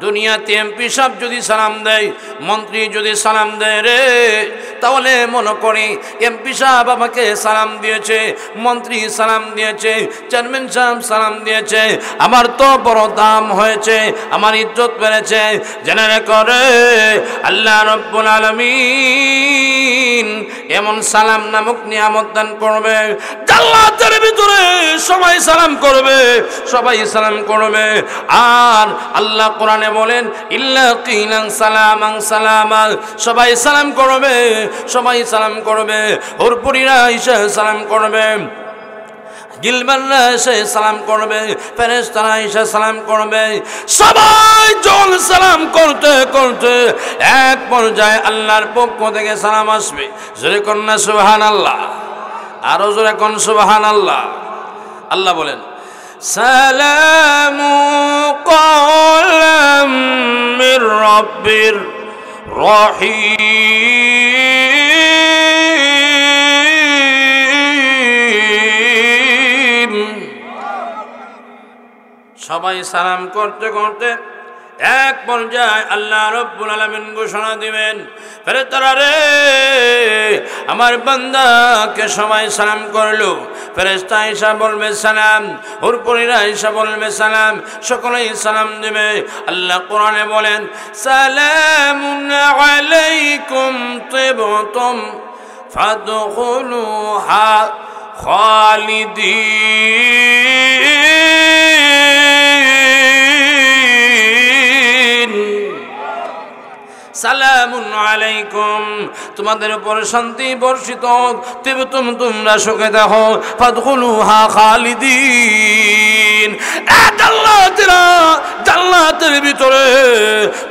দুনিয়াতে এমপি সাহেব যদি সালাম দেয়, মন্ত্রী যদি সালাম দেয় রে, তাহলে মনে করি এমপি সাহেব আমাকে সালাম দিয়েছে, মন্ত্রী সালাম দিয়েছে, চেয়ারম্যান সাহেব সালাম দিয়েছে, আমার তো বড় দাম হয়েছে, আমার ইজ্জত বেড়েছে। জেনে করে আল্লাহ রাব্বুল আলামিন এমন সালাম নামক নিয়ামত দান করবে, জান্নাতের ভিতরে সবাই সালাম করবে, সবাই সালাম করবে। আর আল্লাহ কোরআনে বলেন ইল্লা কিলান সালামান সালামা, সবাই সালাম করবে, সবাই সালাম করবে। হুরপুরীরা এসে সালাম করবে, গিলবানরা এসে সালাম করবে, ফেরেশতারা এসে সালাম করবে। সবাই জল সালাম করতে করতে এক পর্যায়ে আল্লাহর পক্ষ থেকে সালাম আসবে। জোরে কোন না সুবহানাল্লাহ, আরো জোরে কোন সুবহানাল্লাহ। আল্লাহ বলেন সালামু ক্বালাম মির রাব্বির রহিম। সবাই সালাম করতে করতে এক পর্যায়ে আল্লাহ রাব্বুল আলামিন ঘোষণা দিবেন, ফেরেশতারা রে, আমার বান্দাকে সবাই সালাম করলো। ফেরেশতা ঈসা বলবে সালাম, হুরপুরীরা ঈসা বলবে সালাম, সকলেই সালাম দিবে। আল্লাহ কোরআনে বলেন, সালামুন আলাইকুম তিবতুম ফাদখুলুহা খালিদিন। সালামুন আলাইকুম, তোমাদের উপর শান্তি বর্ষিত হোক, তিবতুম, তোমরা সুখে দেখো, ফাদখুলুহা খালিদিন, জান্নাতের ভিতরে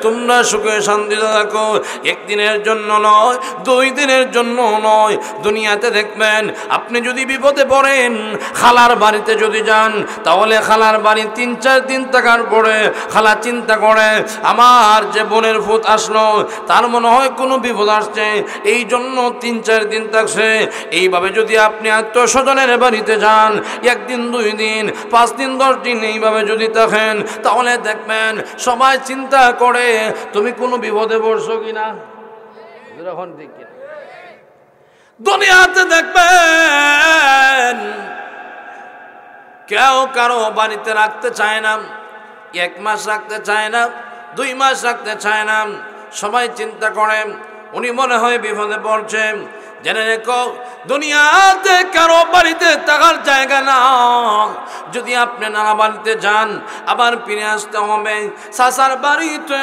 তোমরা সুখে শান্তিতে থাকো। একদিনের জন্য নয়, 2 দিনের জন্য নয়। দুনিয়াতে দেখবেন আপনি যদি বিপদে পড়েন, খালার বাড়িতে যদি যান, তাহলে খালার বাড়ি 3-4 দিন থাকার পরে খালা চিন্তা করে, আমার যে বোনের ফুত আসলো, তার মনে হয় কোনো বিপদ আসছে, এই জন্য 3-4 দিন থাকছে। এইভাবে যদি আপনি আত্মীয়স্বজনের বাড়িতে যান, 1 দিন 2 দিন 5 দিন 10 দিন এইভাবে যদি থাকেন, তাহলে দেখবেন সবাই চিন্তা করে তুমি কোনো বিপদে পড়ছো কিনা। দুনিয়াতে দেখবেন কেউ কারো বাড়িতে রাখতে চায় না, 1 মাস রাখতে চায় না, 2 মাস রাখতে চায় না। সবাই চিন্তা করেন উনি মনে হয় বিপদে পড়ছে। জেনে রেখো, দুনিয়াতে কারো বাড়িতে থাকার জায়গা না। যদি আপনি নানা বাড়িতে যান, আবার ফিরে আসতে হবে। শাশার বাড়িতে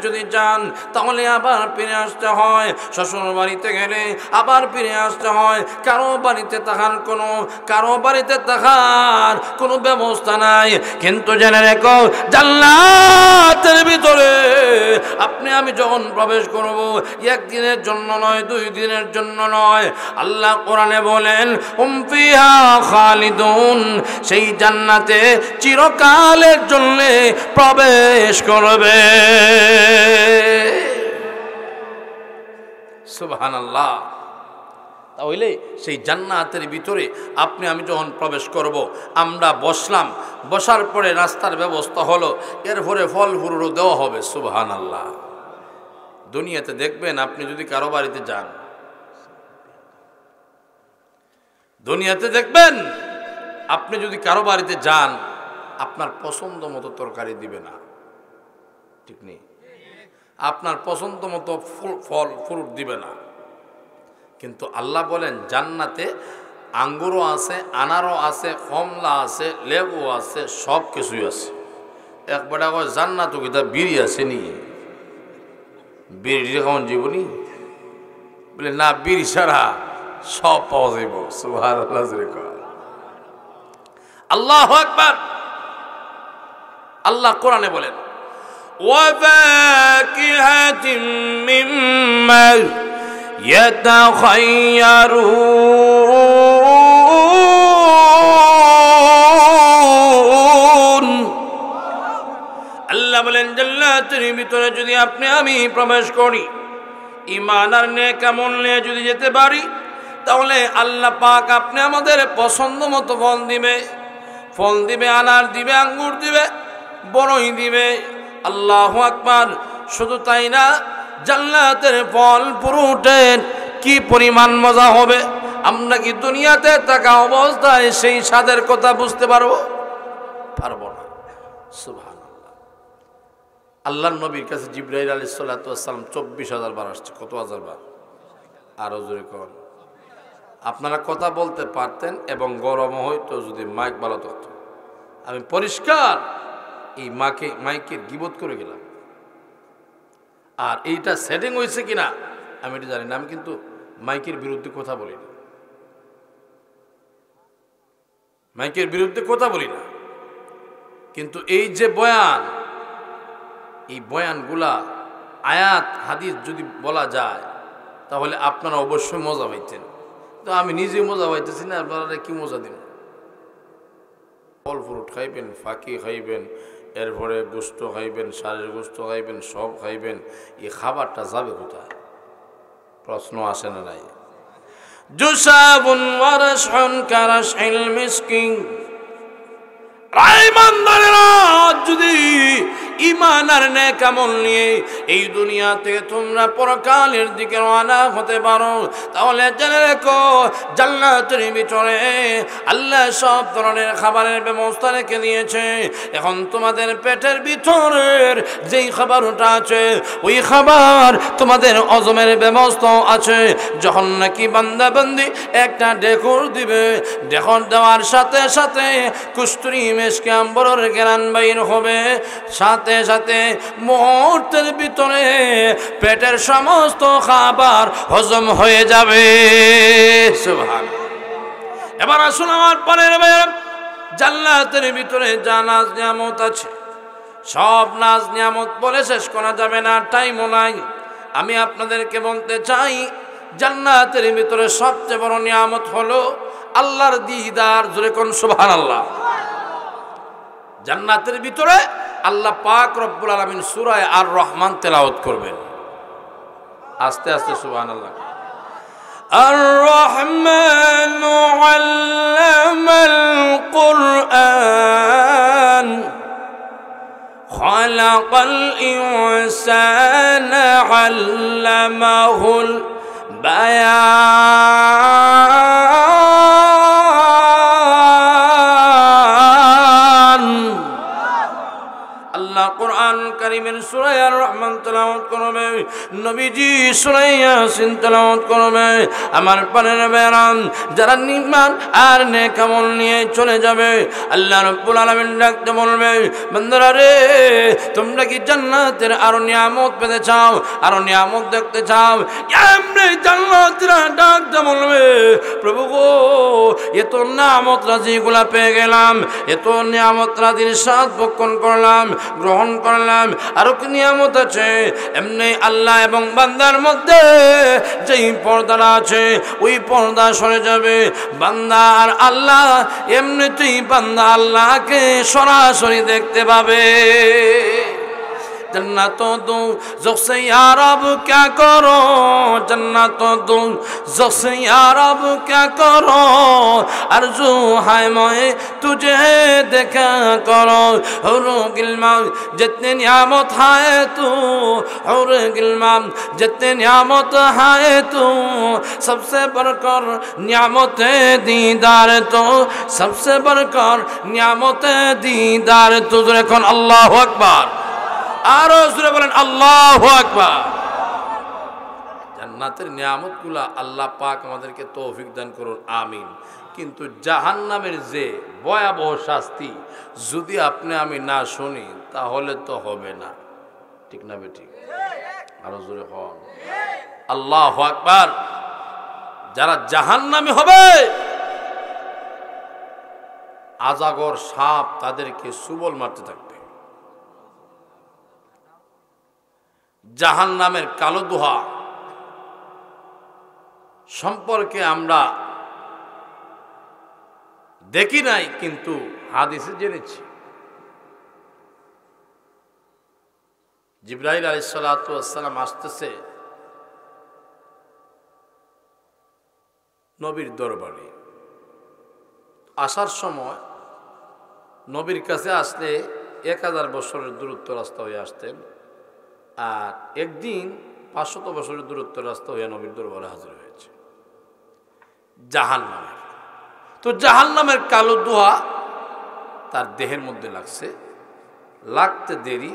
যদি যান, তাহলে আবার ফিরে আসতে হয়। শ্বশুর বাড়িতে গেলে আবার ফিরে আসতে হয়। কারো বাড়িতে থাকার কোনো ব্যবস্থা নাই। কিন্তু জেনে রেখো, জান্নাতের ভিতরে আপনি আমি যখন প্রবেশ করব, 1 দিনের জন্য নয়, 2 দিনের জন্য নয়। আল্লাহ কোরআনে বলেন, হুম ফিহা খালিদুন, সেই জান্নাতে চিরকালের জন্য প্রবেশ করবে। সুবহানাল্লাহ। তাহলে সেই জান্নাতের ভিতরে আপনি আমি যখন প্রবেশ করব, আমরা বসলাম, বসার পরে রাস্তার ব্যবস্থা হলো, এরপরে ফল ফুলও দেওয়া হবে। সুবহানাল্লাহ। দুনিয়াতে দেখবেন আপনি যদি কারো বাড়িতে যান, আপনার পছন্দ মতো তরকারি দিবে না, ঠিক নেই? আপনার পছন্দ মতো ফল ফ্রুট দিবে না। কিন্তু আল্লাহ বলেন জান্নাতে আঙ্গুরও আছে, আনারও আছে, কমলা আছে, লেবু আছে, সব কিছুই আছে। একবার জান্নাত কিতা বিড়ি আছে নি? বিড়ি কেমন জীবনী বলে না, বিড়ি ছাড়া সব পাওয়া যাইব। সুবহানাল্লাহ। আল্লাহু আকবার। আল্লাহ কোরআনে বলেন, ওয়াফাকিহাতিম মিম্মা ইয়াতাখায়্যারুন। আল্লাহ বলেন জান্নাতের ভিতরে যদি আপনি আমি প্রবেশ করি, ঈমান আর নেক আমল নিয়ে যদি যেতে পারি, তাহলে আল্লাহ পাক আপনি আমাদের পছন্দ মতো ফল দিবে, আনার দিবে, আঙ্গুর দিবে, বড়ই দিবে। আল্লাহু আকবার। শুধু তাই না, জান্নাতের ফল ফ্রুটের কি পরিমাণ মজা হবে, আমরা কি দুনিয়াতে থাকা অবস্থায় সেই স্বাদের কথা বুঝতে পারবো না। সুবহানাল্লাহ। আল্লাহর নবীর কাছে জিবরাইল আলাইহিস সালাতু ওয়াস সালাম 24,000 বার আসছে। কত হাজার বার? আরো জোরে কোন। আপনারা কথা বলতে পারতেন এবং গরম হইতো যদি মাইক ভালো থাকতো। আমি পরিষ্কার এই মাইকের গিবত করে গেলাম। আর এইটা সেটিং হয়েছে কিনা আমি এটা জানি না। আমি কিন্তু মাইকের বিরুদ্ধে কথা বলি না, কিন্তু এই যে বয়ান, এই বয়ানগুলা আয়াত হাদিস যদি বলা যায়, তাহলে আপনারা অবশ্যই মজা পাইতেন। তো আমি নিজে মজা পাইতেছি না, আপনারা কি মজা দিন? ফল ফ্রুট খাইবেন, ফাঁকি খাইবেন, এরপরে গোস্ত খাইবেন, ষাঁড়ের গোস্ত খাইবেন, সব খাইবেন, এই খাবারটা যাবে কোথায়? প্রশ্ন আসে না নাই? জুসাবুন ওয়া রাশহুন কারাশিল মিসকিন। ইমানদারেরা যদি ঈমান আর নেক আমল নিয়ে এই দুনিয়া থেকে তোমরা পরকালের দিকে রওনা হতে পারো, তাহলে জেনে রেখো জান্নাতের ভিতরে আল্লাহ সব ধরনের খাবারের ব্যবস্থা রেখে দিয়েছে। এখন তোমাদের পেটের ভিতরের যেই খাবারটা আছে ওই খাবার তোমাদের হজমের ব্যবস্থা আছে। যখন নাকি বান্দা বান্দি একটা ঢেকুর দিবে, ঢেকুর দেওয়ার সাথে সাথে কস্তুরী মেশকে আম্বরের জ্ঞান বাইর হবে, সাথে সাথে মুহূর্তের ভিতরে পেটের সমস্ত খাবার হজম হয়ে যাবে। সুবহানাল্লাহ। এবার আসুন আমার পরের জান্নাতের ভিতরে যা নাজ নিয়ামত আছে, সব নাজ নিয়ামত বলে শেষ করা যাবে না, টাইমও নাই। আমি আপনাদেরকে বলতে চাই জান্নাতের ভিতরে সবচেয়ে বড় নিয়ামত হলো আল্লাহর দিদার। জোরে কোন সুবহানাল্লাহ। জান্নাতের ভিতরে আল্লাহ পাক রব্বুল আলামিন সূরা আর রহমান তেলাওয়াত করবেন। আস্তে আস্তে সুবহানাল্লাহ। আর রহমানু আল্লামাল কুরআন খালাকাল ইনসানা আল্লামাহুল বায়ান। আল্লাহ কুরআন কারীমের সূরা আর রহমান তেলাওয়াত করবে, নবীজি সূরা ইয়াসিন তেলাওয়াত করবে। আমার পানের বেরাম যারা ঈমান আর নেক আমল নিয়ে চলে যাবে, আল্লাহ রাব্বুল আলামিন ডাকতে বলবে, বান্দারা রে তোমরা কি জান্নাতের আরো নিয়ামত পেতে চাও, আরো নিয়ামত দেখতে চাও? এমনি জান্নাতীরা ডাকতে বলবে, প্রভু গো এত নিয়ামত রাজিগুলা পেয়ে গেলাম, এত নিয়ামত রাজির স্বাদ ভক্ষণ করলাম, গ্রহণ করলাম, আরো কি নিয়ামত আছে? এমনি আল্লাহ এবং বান্দার মধ্যে যেই পর্দাটা আছে ওই পর্দা সরে যাবে। বান্দা আর আল্লাহ এমনিতেই বান্দা আল্লাহকে সরাসরি দেখতে পাবে। जन्नत दो ज़ख्स या रब क्या करो, जन्नत दो ज़ख्स या रब क्या करो, अर्ज़ू है मैं तुझे देखा करो। हुर गिल्मा जितने नियामत है तू, हुर गिल्मा जितने नियामत है तू, सबसे बढ़कर नियामत दीदार तो, सबसे बढ़कर नियामत दीदार तो। देखो अल्लाहु अकबर, আরো জোরে বলেন আল্লাহু আকবার। জান্নাতের নিয়ামতগুলা আল্লাহ পাক আমাদেরকে তৌফিক দান করুন, আমিন। কিন্তু জাহান্নামের যে ভয়াবহ শাস্তি যদি আপনি আমি না শুনি তাহলে তো হবে না, ঠিক না বেঠিক? আরো জোরে হন আল্লাহু আকবার। যারা জাহান্নামী হবে আজাগর সাপ তাদেরকে সুবল মারতে থাকবে। জাহান্নামের কালো দোহা সম্পর্কে আমরা দেখি নাই, কিন্তু হাদিসে জেনেছি। জিবরাইল আলাইহিস সালাতু ওয়াস সালাম আসতেছে নবীর দরবারে। আসার সময় নবীর কাছে আসলে 1000 বছরের দূরত্ব রাস্তা হয়ে আসতেন, আর একদিন 500 বছরের দূরত্ব রাস্তা হয়ে নবীর দরবারে হাজির হয়েছে জাহান্নামের। তো জাহান্নামের কালো দোয়া তার দেহের মধ্যে লাগছে, লাগতে দেরি,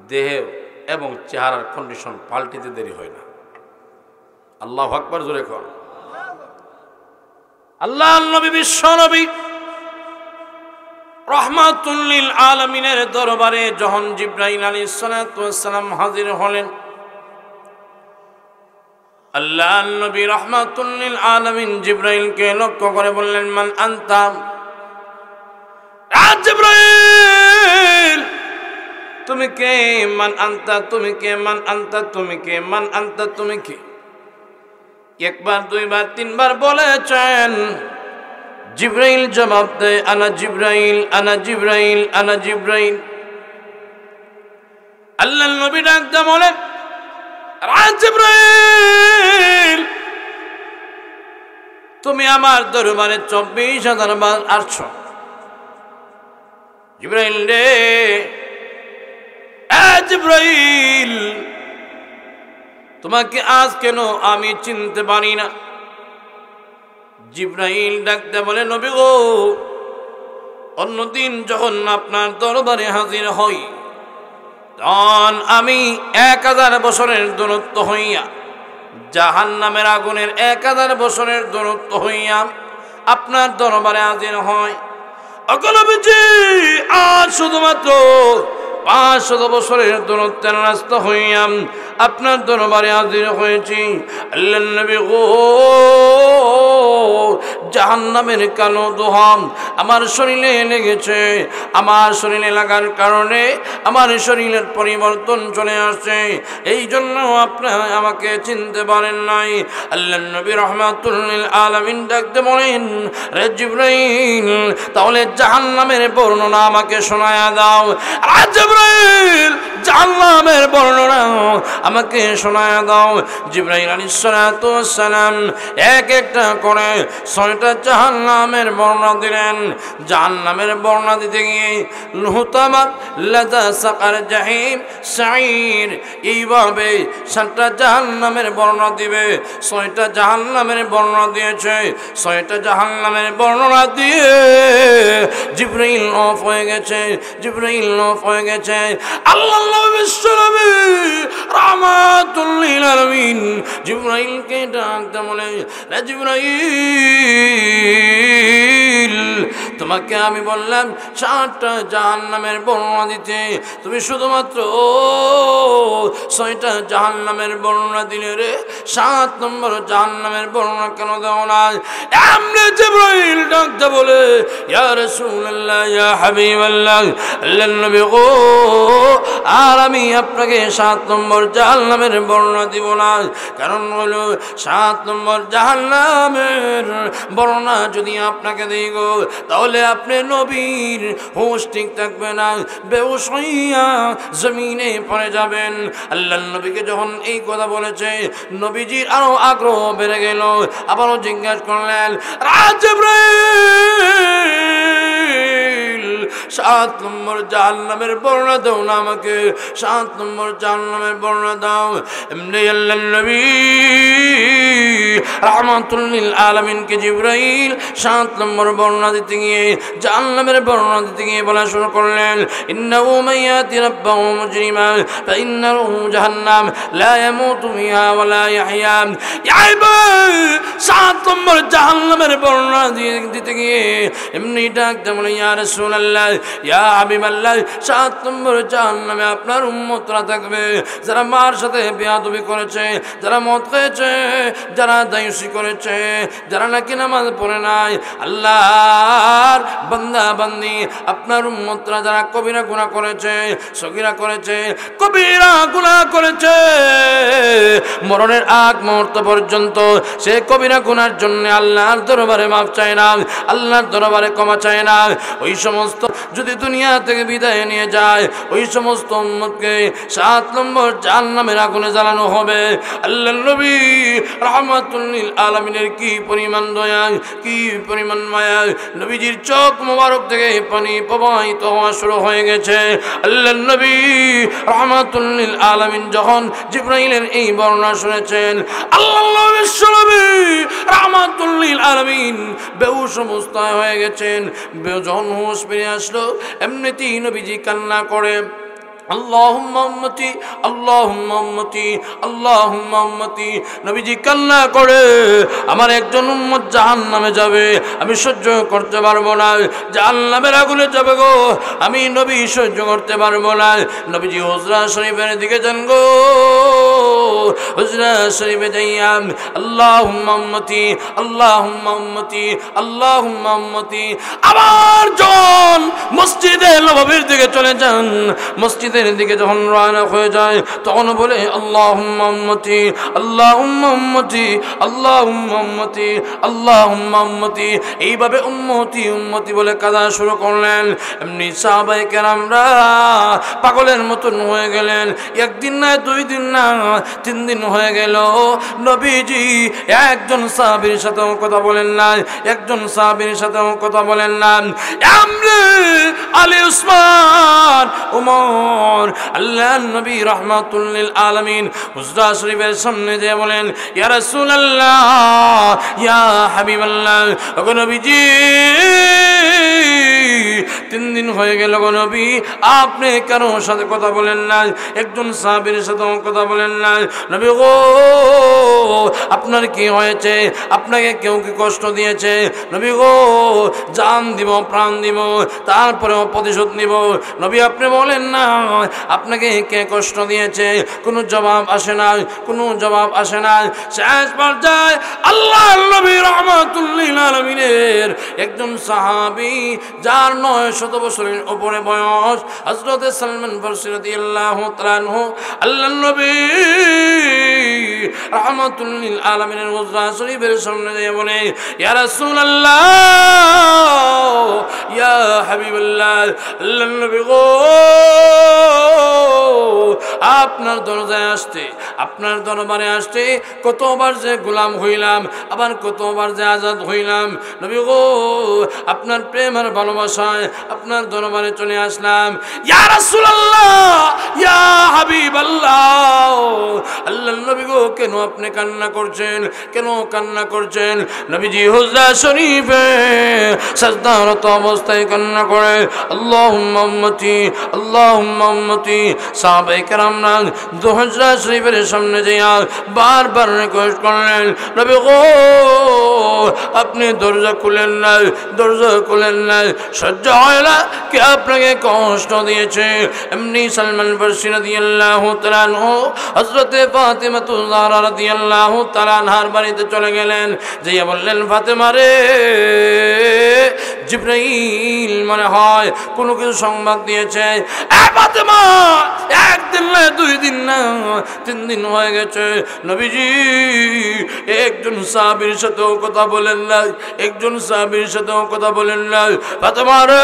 দেহে এবং চেহারার কন্ডিশন পাল্টিতে দেরি হয় না। আল্লাহু আকবার, জোরে কর আল্লাহ। নবী বিশ্ব নবী রহমাতুল লিল আলামিনের দরবারে যখন জিবরাইল আলাইহিস সালাতু ওয়াস সালাম হাজির হলেন, আল্লাহ নবী রহমাতুল লিল আলামিন জিবরাইলকে লক্ষ্য করে বললেন, মান আনতা? জিবরাইল তুমি কে? মান আনতা তুমি কে? মান আনতা তুমি কে? মান আনতা তুমি কে? একবার, দুইবার, তিনবার বলেছেন। জিব্রাইল জবাব দেয়, আনা জিব্রাইল, আনা জিব্রাইল, আনা জিব্রাইল। আল্লাহর নবী ডাকতে বলেন, জিব্রাইল, তুমি আমার দরবারে 24,000 বার আসছো। জিব্রাইল রে, জিব্রাইল, তোমাকে আজ কেন আমি চিনতে পারি না? জিব্রাইল ডাকতে বলে, নবী গো, অন্যদিন যখন আপনার দরবারে হাজির হই, তখন আমি 1000 বছরের দূরত্ব হইয়া, জাহান্নামের আগুনের 1000 বছরের দূরত্ব হইয়া আপনার দরবারে হাজির হয়। অগলবিজি আজ শুধুমাত্র 500 বছরের দূরত্বের রাস্তা হইয়াম আপনার দরবারে হাজির হয়েছি। আল্লাহর নবী গো, জাহান্নামের কালো দোহাম আমার শরীরে লেগেছে। আমার শরীরে লাগার কারণে আমার শরীরের পরিবর্তন চলে আসছে, এই জন্য আপনি আমাকে চিনতে পারেন নাই। আল্লাহর নবী রাহমাতুল লিল আলামিন ডাকতে বলেন, রে জিব্রাইল, তাহলে জাহান্নামের বর্ণনা আমাকে শোনায়া দাও। জিব্রাইল, জাহান্নামের বর্ণনা আমাকে শোনায়া দাও। জিব্রাইল আলাইহিস সালাতু ওয়াস সালাম এক একটা করে 6টা জাহান্নামের বর্ণনা দিলেন। জাহান্নামের বর্ণনা দিতে গিয়ে লুহতামাত, লাযা, সাকার, জাহিম, সাঈর, এইভাবে 7টা জাহান্নামের বর্ণনা দিবে। 6টা জাহান্নামের বর্ণনা দিয়েছে। 6টা জাহান্নামের বর্ণনা দিয়ে জিব্রাইল অফ হয়ে গেছে। জিব্রাইল অফ হয়ে গেছে। আল্লাহ বিশ্বনবী রাহমাতুল লিল আলামিন জিব্রাইলকে ডাকতে বলে, রে জিব্রাইল, তোমাকে আমি বললাম 7টা জাহান্নামের বর্ণনা দিতে, তুমি শুধুমাত্র 6টা জাহান্নামের বর্ণনা দিলে রে। 7 নম্বর জাহান্নামের বর্ণনা কেন দাও না? এমনি জিব্রাইল ডাকতে বলে, ইয়া রাসূলুল্লাহ, ইয়া হাবিবাল্লাহ, আল্লাহর নবী গো, আর আমি আপনাকে 7 নম্বর জাহান্নামের বর্ণনা দিব না। কারণ হলো 7 নম্বর জাহান্নামের বর্ণনা যদি আপনাকে দেই গো, তাহলে আপনি নবীর হুঁশ ঠিক থাকবে না, বেহুশ হইয়া জমিনে পড়ে যাবেন। আল্লাহর নবীকে যখন এই কথা বলেছে, নবীজির আরো আগ্রহ বেড়ে গেল। আবারও জিজ্ঞাসা করলেন, জিব্রাইল, 7 নম্বর জাহান্নামের বর্ণনা দাও না আমাকে, 7 নম্বর জাহান্নামের বর্ণনা দাও। এমনি আল্লাহর নবী রাহমাতুল লিল আলামিনকে জিব্রাইল 7 নম্বর বর্ণনা দিতে গিয়ে, জাহান্নামের বর্ণনা দিতে গিয়ে বলা শুরু করলেন, ইন্নাহু মাইয়াতি রাব্বাহু মুজরিমা ফাইন্নাহু জাহান্নাম লা ইয়ামুতু ফিহা ওয়া লা ইয়াহইয়া। 7 নম্বর জাহান্নামের বর্ণনা দিতে গিয়ে এমনি ডাকতে বলে, ইয়া রাসূলুল্লাহ, ইয়া হাবিবাল্লাহ, 7 নম্বর জাহান্নামে আপনার উম্মতরা থাকবে যারা মার সাথে বেয়াদবি করেছে, যারা মদ খেয়েছে, যারা দায়ুসি করেছে, যারা নাকি নামাজ পড়ে নাই। আল্লাহর বান্দা বান্দি, আপনার উম্মতরা যারা কবিরা গুনাহ করেছে, সগীরা করেছে, কবিরা গুনাহ করেছে, মরণের আগ মুহূর্ত পর্যন্ত সে কবিরা গুনার জন্য আল্লাহর দরবারে মাফ চায় না, আল্লাহর দরবারে ক্ষমা চায় না। ওই সমস্ত যদি দুনিয়া থেকে বিদায় নিয়ে যায়, ওই সমস্ত উম্মতকে 7 নম্বর জাহান্নামের আগুনে জ্বালানো হবে। আল্লাহর নবী রাহমাতুল লিল আলামিনের কি পরিমাণ দয়া, কি পরিমাণ মায়া, নবীজির চোখ মোবারক থেকে পানি প্রবাহিত হওয়া শুরু হয়ে গেছে। আল্লাহর নবী রাহমাতুল লিল আলামিন যখন জিব্রাইলের এই বর্ণনা শুনেছেন, আল্লাহ বিশ্বনবী রাহমাতুল লিল আলামিন বেহুশ অবস্থায় হয়ে গেছেন। যখন হুঁশ ফিরে আসলো, এমনিতেই নবীজি কান্না করে, আল্লাহুম্মা উম্মতি, আল্লাহুম্মা উম্মতি, আল্লাহুম্মা উম্মতি। নবীজি কান্না করে, আমার একজন উম্মত জাহান্নামে যাবে, আমি সহ্য করতে পারবো না, জাহান্নামের আগুনে যাবে গো, আমি নবী সহ্য করতে পারবো না। নবীজি হুজরা শরীফের দিকে যান গো, হুজরা শরীফে যাইয়া আল্লাহুম্মা উম্মতি, আল্লাহুম্মা উম্মতি, আল্লাহুম্মা উম্মতি। আবার যখন মসজিদে নববীর দিকে চলে যান, মসজিদে বেতের দিকে যখন রওনা হয়ে যায় তখন বলে আল্লাহুম্মা উম্মতি আল্লাহুম্মা উম্মতি আল্লাহুম্মা উম্মতি আল্লাহুম্মা উম্মতি। এইভাবে উম্মতি উম্মতি বলে কাঁদা শুরু করলেন। এমনি সাহাবায়ে কেরামরা পাগলের মতন হয়ে গেলেন। একদিন না, 2 দিন না, 3 দিন হয়ে গেল। নবীজি একজন সাহাবীর সাথেও কথা বলেন না, একজন সাহাবীর সাথেও কথা বলেন না। আমরে আলী উসমান ওমর আল্লাহর নবী রাহমাতুল লিল আলামিন হুজরা শরীফের সামনে যে বলেন ইয়া রাসূলুল্লাহ ইয়া হাবিবাল্লাহ, ওগো নবীজি 3 দিন হয়ে গেল গো নবী, আপনি কেন সাথে কথা বলেন না, একজন সাহাবীর সাথেও কথা বলেন না। নবী গো আপনার কি হয়েছে, আপনাকে কেউ কি কষ্ট দিয়েছে? নবী গো জান দিব, প্রাণ দিব, তারপরেও প্রতিশোধ নিব। নবী আপনি বলেন না আপনাকে কে কষ্ট দিয়েছে? কোনো জবাব আসে না, কোনো জবাব আসে না। শেষ পর্যায়ে আল্লাহর নবী রাহমাতুল লিল আলামিনের একজন সাহাবী যার 900 বছরের উপরে বয়স, হযরত সালমান ফারসি রাদিয়াল্লাহু তাআলা আনহু, আল্লাহর নবী রাহমাতুল লিল আলামিনের হুজরা শরীফের সামনে দিয়ে বলে ইয়া রাসূলুল্লাহ ইয়া হাবিবাল্লাহ, আল্লাহর নবী গো আপনার দরজায় আসতে, আপনার দরবারে আসতে কতবার যে গোলাম হইলাম, আবার কতবার যে আজাদ হইলাম। নবী গো আপনার প্রেম আর ভালোবাসায় আপনার দরবারে চলে আসলাম। ইয়া রাসূলুল্লাহ ইয়া হাবিবাল্লাহ, আল্লাহর নবী গো কেন আপনি কান্না করছেন, কেন কান্না করছেন? নবীজি হুজরা শরীফে সাজদারত অবস্থায় কান্না করে আল্লাহুম্মা উম্মতি আল্লাহুম্মা উম্মতি। সাহাবায়ে কেরামরা হুজরা শরীফের সামনে যাইয়া বারবার রিকোয়েস্ট করলেন নবী গো আপনি দরজা খুলেন না, দরজা খুলেন না, সহ্য হয় না, কে আপনাকে কষ্ট দিয়েছে? এমনি সালমান ফারসি রাদিয়াল্লাহু তাআলা আনহু হযরত ফাতিমা তুযহারা রাদিয়াল্লাহু তাআলা আনহার বাড়িতে চলে গেলেন। যাইয়া বললেন ফাতেমা রে, জিবরাইল মনে হয় কোনো কিছু সংবাদ দিয়েছে। ফাতেমা একদিন না, 2 দিন না, 3 দিন হয়ে গেছে নবীজি একজন সাহাবীর সাথেও কথা বলেন না, একজন সাহাবীর সাথেও কথা বলেন না। ফাতেমা রে,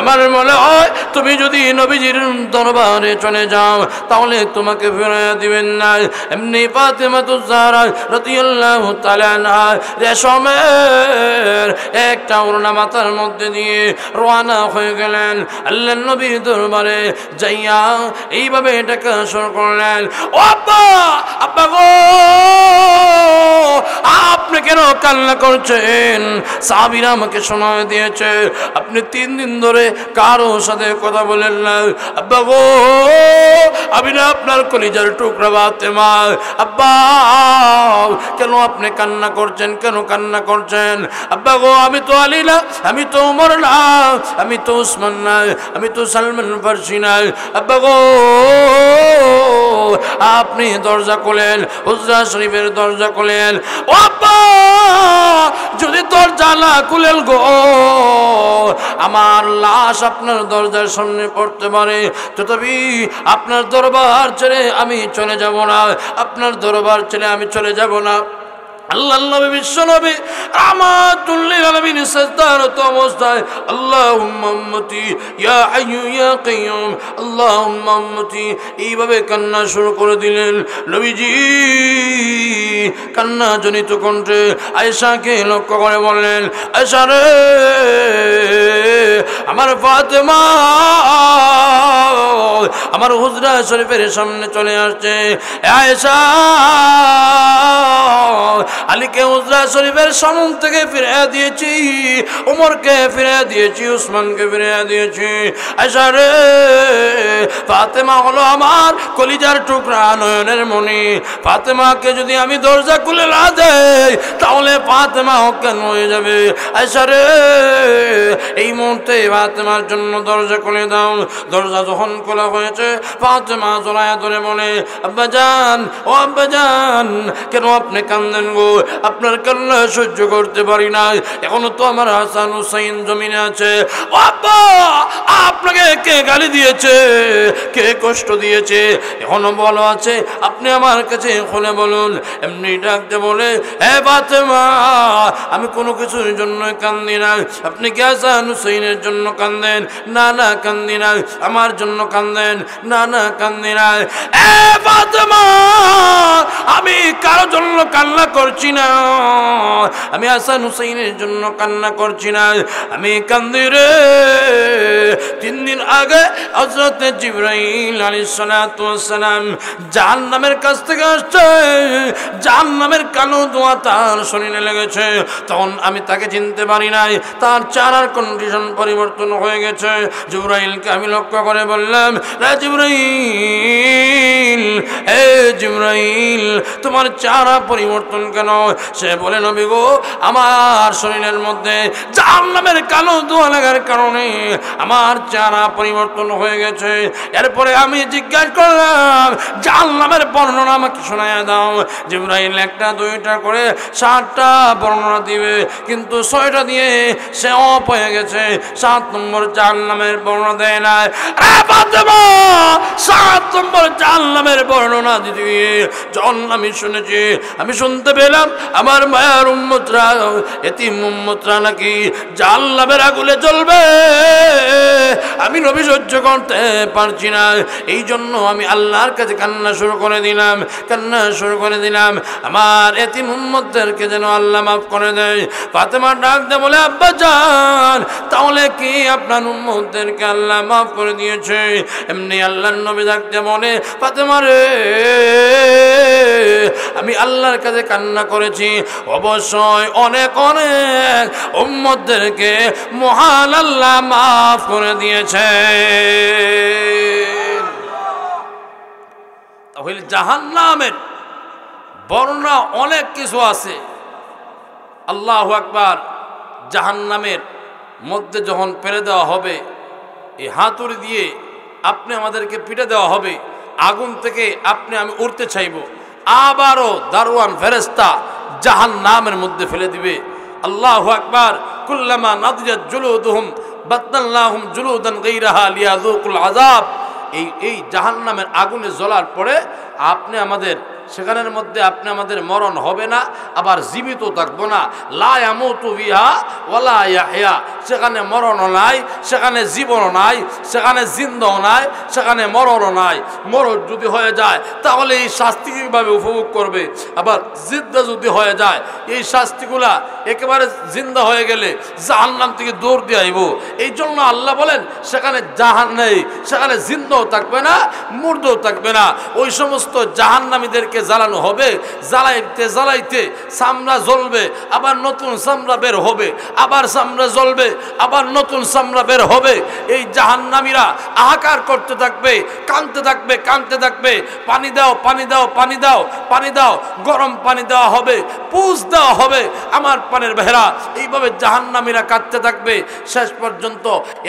আমার মনে হয় তুমি যদি নবীজির দরবারে চলে যাও তাহলে তোমাকে ফিরিয়ে দিবেন না। এমনি ফাতেমা তুযহারা রাদিয়াল্লাহু তাআলা আনহা রেশমের একটা ওড়না মাথার মধ্যে দিয়ে রওনা হয়ে গেলেন আল্লাহর নবীর দরবারে। যাইয়া এইভাবে ডাকা শুরু করলেন ও আব্বা, আব্বা গো আপনি কেন কান্না করছেন? সাহাবীরা আমাকে সময় দিয়েছে আপনি 3 দিন ধরে কারো সাথে কথা বলেন না। আব্বা গো আমি না আপনার কলিজার টুকরা ফাতেমা, আব্বা কেন আপনি কান্না করছেন, কেন কান্না করছেন? আব্বা গো আমি তো আলী না, আমি তো ওমর না, আমি তো উসমান না, আমি তো সালমান ফারসি না। আব্বা গো আপনি দরজা খুলেন, হুজরা শরীফের দরজা খুলেন। ও আব্বা যদি দরজা না খুলেন গো আমার লাশ আপনার দরজার সামনে পড়তে পারে, তথাপি আপনার দরবার ছেড়ে আমি চলে যাব না, আপনার দরবার ছেড়ে আমি চলে যাব না। আল্লাহর নবী বিশ্ব নবী রাহমাতুল লিল আলামিন সাজদারত অবস্থায় আল্লাহুম্মা উম্মতি ইয়া হাইয়্যু ইয়া কাইয়্যুম আল্লাহুম্মা উম্মতি এইভাবে কান্না শুরু করে দিলেন। নবীজি কান্না জনিত কণ্ঠে আয়েশাকে লক্ষ্য করে বললেন আয়েশা রে, আমার ফাতেমা আমার হুজরা শরীফের সামনে চলে আসছে। আয়েশা আলীকে হুজরা শরীফের সামনে থেকে ফিরিয়ে দিয়েছি, ওমরকে ফিরিয়ে দিয়েছি, উসমানকে ফিরিয়ে দিয়েছি। আয়েশা রে, ফাতেমা হলো আমার কলিজার টুকরা, নয়নের মণি। ফাতেমাকে যদি আমি দরজা খুলে না দেই তাহলে ফাতেমা অজ্ঞান হয়ে যাবে। আয়েশা রে, এই মুহূর্তে মুহূর্তে ফাতেমার জন্য দরজা খুলে দাও। দরজা যখন খোলা হয়েছে, ফাতেমা জড়ায়া ধরে বলে, আব্বাজান, ও আব্বাজান, কেন আপনি কান্দেন গো? আপনার কান্না সহ্য করতে পারি না, এখনো তো আমার হাসান হুসাইন জমিনে আছে। ও আব্বা, আপনাকে কে গালি দিয়েছে, কে কষ্ট দিয়েছে, এখনো বলো আছে, আপনি আমার কাছে খুলে বলুন। এমনি ডাকতে বলে, হে ফাতেমা, আমি কোনো কিছুর জন্য কান্দি না। আপনি কি হাসান হুসাইনের জন্য কান্দেন? না না, কান্দি না। আমার জন্য কান্দেন? না না, কান্দি না। এ ফাতেমা, আমি কারো জন্য কান্না করছি না, আমি হাসান হুসাইনের জন্য কান্না করছি না, আমি কান্দি রে 3 দিন আগে হযরত জিবরাইল আলাইহিস সালাতু ওয়াস সালাম জাহান্নামের কাছ থেকে আসছে, জাহান্নামের কালো ধোঁয়া তার শরীরে লেগেছে। তখন আমি তাকে চিনতে পারি নাই, তার চেহারার কন্ডিশন পরিবর্তন হয়ে গেছে। জিবরাইলকে আমি লক্ষ্য করে বললাম, রে জিবরাইল, হে জিবরাইল, তোমার চেহারা পরিবর্তন কেন? সে বলে, নবী গো, আমার শরীরের মধ্যে জাহান্নামের কালো ধোঁয়া লাগার কারণে আমার চেহারা পরিবর্তন হয়ে গেছে। এরপরে আমি জিজ্ঞাসা করলাম, জাহান্নামের বর্ণনা আমাকে শোনায়া দাও। জিবরাইল 1টা 2টা করে 7টা বর্ণনা দিবে, কিন্তু 6টা দিয়ে সে অফ হয়ে গেছে। 7 নম্বর জাহান্নামের বর্ণনা দেয় না। 7 নম্বর জাহান্নামের বর্ণনা দিতে গিয়ে যখন আমি শুনেছি, আমি শুনতে পেলাম আমার মায়ার উম্মতরা, এতিম উম্মতরা নাকি জাহান্নামের আগুনে জ্বলবে। আমি নবী সহ্য করতে পারছি না, এই জন্য আমি আল্লাহর কাছে কান্না শুরু করে দিলাম, কান্না শুরু করে দিলাম, আমার এতিম উম্মতদেরকে যেন আল্লাহ মাফ করে দেয়। ফাতেমা ডাক দিয়ে বলে, আব্বা জান, তাহলে কি আপনার উম্মতদেরকে আল্লাহ মাফ করে দিয়েছে? এমনি আল্লাহর নবী ডাকতে বলে, ফাতেমা রে, আমি আল্লাহর কাছে কান্না করেছি, অবশ্যই অনেক অনেক উম্মতদেরকে মহান আল্লাহ মাফ করে দিয়েছে। তাহলে জাহান্নামের বর্ণনা অনেক কিছু আছে। আল্লাহু আকবার। জাহান্নামের মধ্যে যখন ফেলে দেওয়া হবে, এই হাতুড়ি দিয়ে আপনি আমাদেরকে পিটে দেওয়া হবে, আগুন থেকে আপনি আমি উঠতে চাইব, আবারও দারওয়ান ফেরেশতা জাহান্নামের মধ্যে ফেলে দিবে। আল্লাহু আকবার। কুল্লামা নাদিজাত জুলুদুহুম বাদদাল্লাহুম জুলুদান গায়রাহা লিয়াযুকুল আযাব। এই জাহান্নামের আগুনে জ্বলার পরে আপনি আমাদের সেখানের মধ্যে আপনি আমাদের মরণ হবে না, আবার জীবিত থাকবো না। লা ইয়ামুতু বিহা ওয়ালা ইয়াহইয়া। সেখানে মরণও নাই, সেখানে জীবনও নাই, সেখানে জিন্দাও নাই, সেখানে মরণও নাই। মরণ যদি হয়ে যায় তাহলে এই শাস্তি কীভাবে উপভোগ করবে? আবার জিন্দা যদি হয়ে যায়, এই শাস্তিগুলা একেবারে জিন্দা হয়ে গেলে জাহান্নাম থেকে দৌড় দিয়ে আইব। এই জন্য আল্লাহ বলেন, সেখানে জাহান নেই, সেখানে জিন্দাও থাকবে না, মুর্দাও থাকবে না। ওই সমস্ত জাহান্নামীদেরকে জ্বালানো হবে, জ্বালাইতে জ্বালাইতে চামড়া জ্বলবে, আবার নতুন চামড়া বের হবে, আবার চামড়া জ্বলবে, আবার নতুন চামড়া বের হবে। এই জাহান্নামীরা হাহাকার করতে থাকবে, কাঁদতে থাকবে, কাঁদতে থাকবে, পানি দাও, পানি দাও, পানি দাও, পানি দাও। গরম পানি দেওয়া হবে, পুষ দেওয়া হবে, আমার পানের বেহরা। এইভাবে জাহান্নামীরা কাঁদতে থাকবে। শেষ পর্যন্ত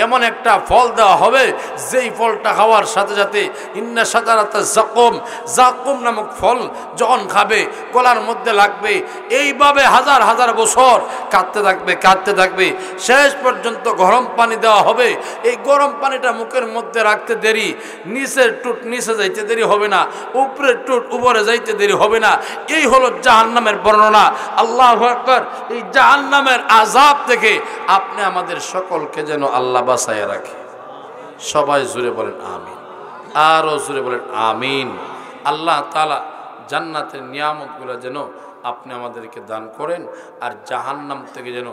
এমন একটা ফল দেওয়া হবে, যেই ফলটা খাওয়ার সাথে সাথে ইন্না শাজারাতা যাকুম, যাকুম নামক ফল যখন খাবে গলার মধ্যে লাগবে। এইভাবে হাজার হাজার বছর কাঁদতে থাকবে, কাঁদতে থাকবে। শেষ পর্যন্ত গরম পানি দেওয়া হবে। এই গরম পানিটা মুখের মধ্যে রাখতে দেরি, নিচের টুট নিচে যাইতে দেরি হবে না, উপরের টুট উপরে যাইতে দেরি হবে না। এই হলো জাহান্নামের বর্ণনা। আল্লাহু আকবার। এই জাহান্নামের আযাব থেকে আপনি আমাদের সকলকে যেন আল্লাহ বাঁচায় রাখে। সবাই জুড়ে বলেন আমিন, আরও জুড়ে বলেন আমিন। আল্লাহ তাআলা জান্নাতের নিয়ামতগুলো যেন আপনি আমাদেরকে দান করেন, আর জাহান্নাম থেকে যেন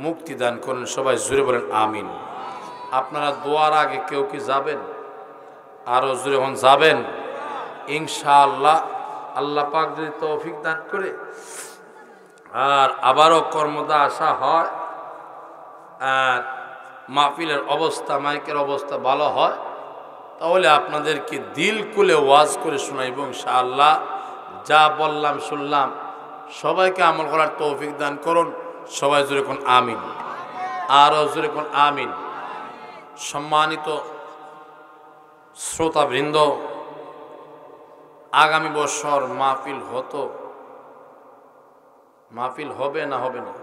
মুক্তি দান করেন। সবাই জুড়ে বলেন আমিন। আপনারা দোয়ার আগে কেউ কি যাবেন? আরও জুড়ে হন যাবেন ইনশাআল্লাহ। আল্লাহ পাক যদি তৌফিক দান করে আর আবারও কর্মদা আসা হয়, আর মাহফিলের অবস্থা, মাইকের অবস্থা ভালো হয়, তাহলে আপনাদেরকে দিল খুলে ওয়াজ করে শোনাইব ইনশাআল্লাহ। যা বললাম শুনলাম, সবাইকে আমল করার তৌফিক দান করুন। সবাই জোরে কোন আমিন, আরও জোরে কোন আমিন। সম্মানিত শ্রোতাবৃন্দ, আগামী বছর মাহফিল হবে না হবে না?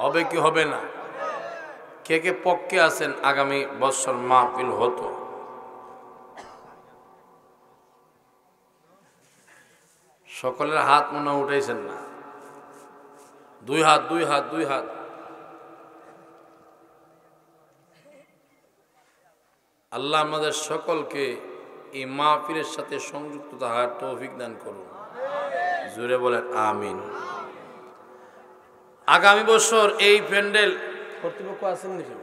হবে কি হবে না? কে কে পক্ষে আছেন আগামী বছর মাহফিল হতো? সকলের হাত মনে উঠাইছেন না? দুই হাত। আল্লাহ আমাদের সকলকে এই মাহফিলের সাথে সংযুক্ত থাকার তৌফিক দান করুন। জোরে বলেন আমিন। আগামী বছর এই প্যান্ডেল কর্তৃপক্ষ আছেন নাকি?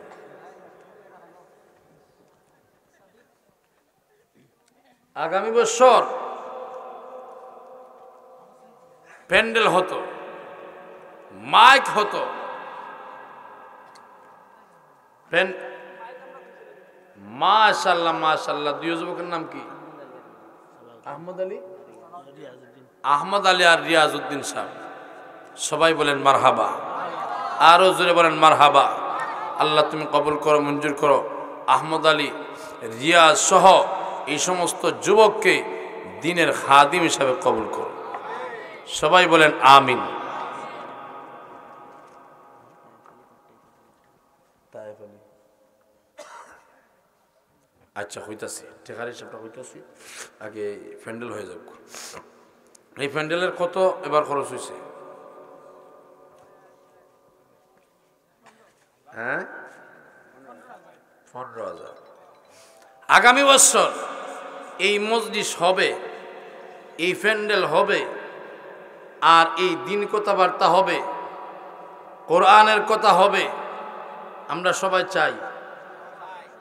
আগামী বছর প্যান্ডেল হতো, মাইক হতো, মাশাআল্লাহ মাশাআল্লাহ। দুই যুবকের নাম কি? আহমদ আলী আর রিয়াজউদ্দিন সাহেব। সবাই বলেন মারহাবা, আরো জোরে বলেন মারহাবা। আল্লাহ তুমি কবুল করো, মঞ্জুর করো। আহমদ আলী, রিয়াজ সহ এই সমস্ত যুবককে দ্বীনের খাদিম হিসাবে কবুল করো। সবাই বলেন আমিন। আচ্ছা হইতাছি, ঠেকার হিসাবটা হইতাছি, আগে প্যান্ডেল হয়ে যাক। এই প্যান্ডেলের কত এবার খরচ হয়েছে? হ্যাঁ, 15,000। আগামী বছর এই মজলিস হবে, এই প্যান্ডেল হবে, আর এই দিন কথাবার্তা হবে, কোরআনের কথা হবে, আমরা সবাই চাই।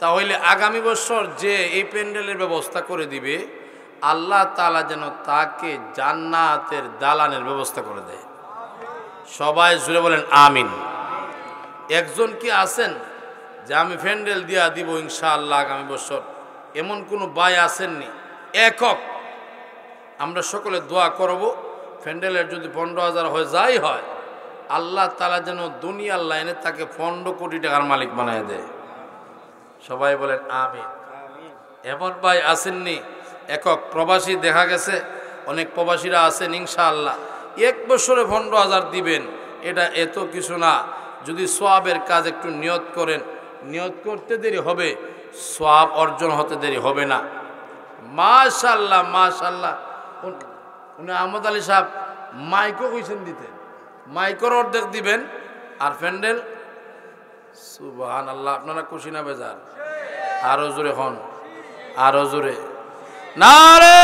তাহলে আগামী বছর যে এই প্যান্ডেলের ব্যবস্থা করে দিবে, আল্লাহ তাআলা যেন তাকে জান্নাতের দালানের ব্যবস্থা করে দেয়। সবাই জুড়ে বলেন আমিন। একজন কি আছেন যে আমি প্যান্ডেল দিয়া দিব ইনশাআল্লাহ আগামী বছর? এমন কোনো ভাই আসেননি? একক আমরা সকলে দোয়া করব, প্যান্ডেলের যদি 15,000 হয়, যাই হয়, আল্লাহ তাআলা যেন দুনিয়ার লাইনে তাকে 15 কোটি টাকার মালিক বানায় দেয়। সবাই বলেন আমিন। এমন ভাই আসেননি? একক প্রবাসী দেখা গেছে, অনেক প্রবাসীরা আছেন ইনশাআল্লাহ। এক বছরে 15,000 দিবেন, এটা এত কিছু না। যদি সওয়াবের কাজ একটু নিয়ত করেন, নিয়ত করতে দেরি হবে, সওয়াব অর্জন হতে দেরি হবে না। মাশাআল্লাহ মাশাআল্লাহ। উনি আহমদ আলী সাহেব মাইকও কইছেন দিতেন, মাইকর অর্ধেক দিবেন, আর প্যান্ডেল। সুবহানাল্লাহ। আপনারা খুশি না বেজার? আরো জোরে হন, আরো জোরে নারে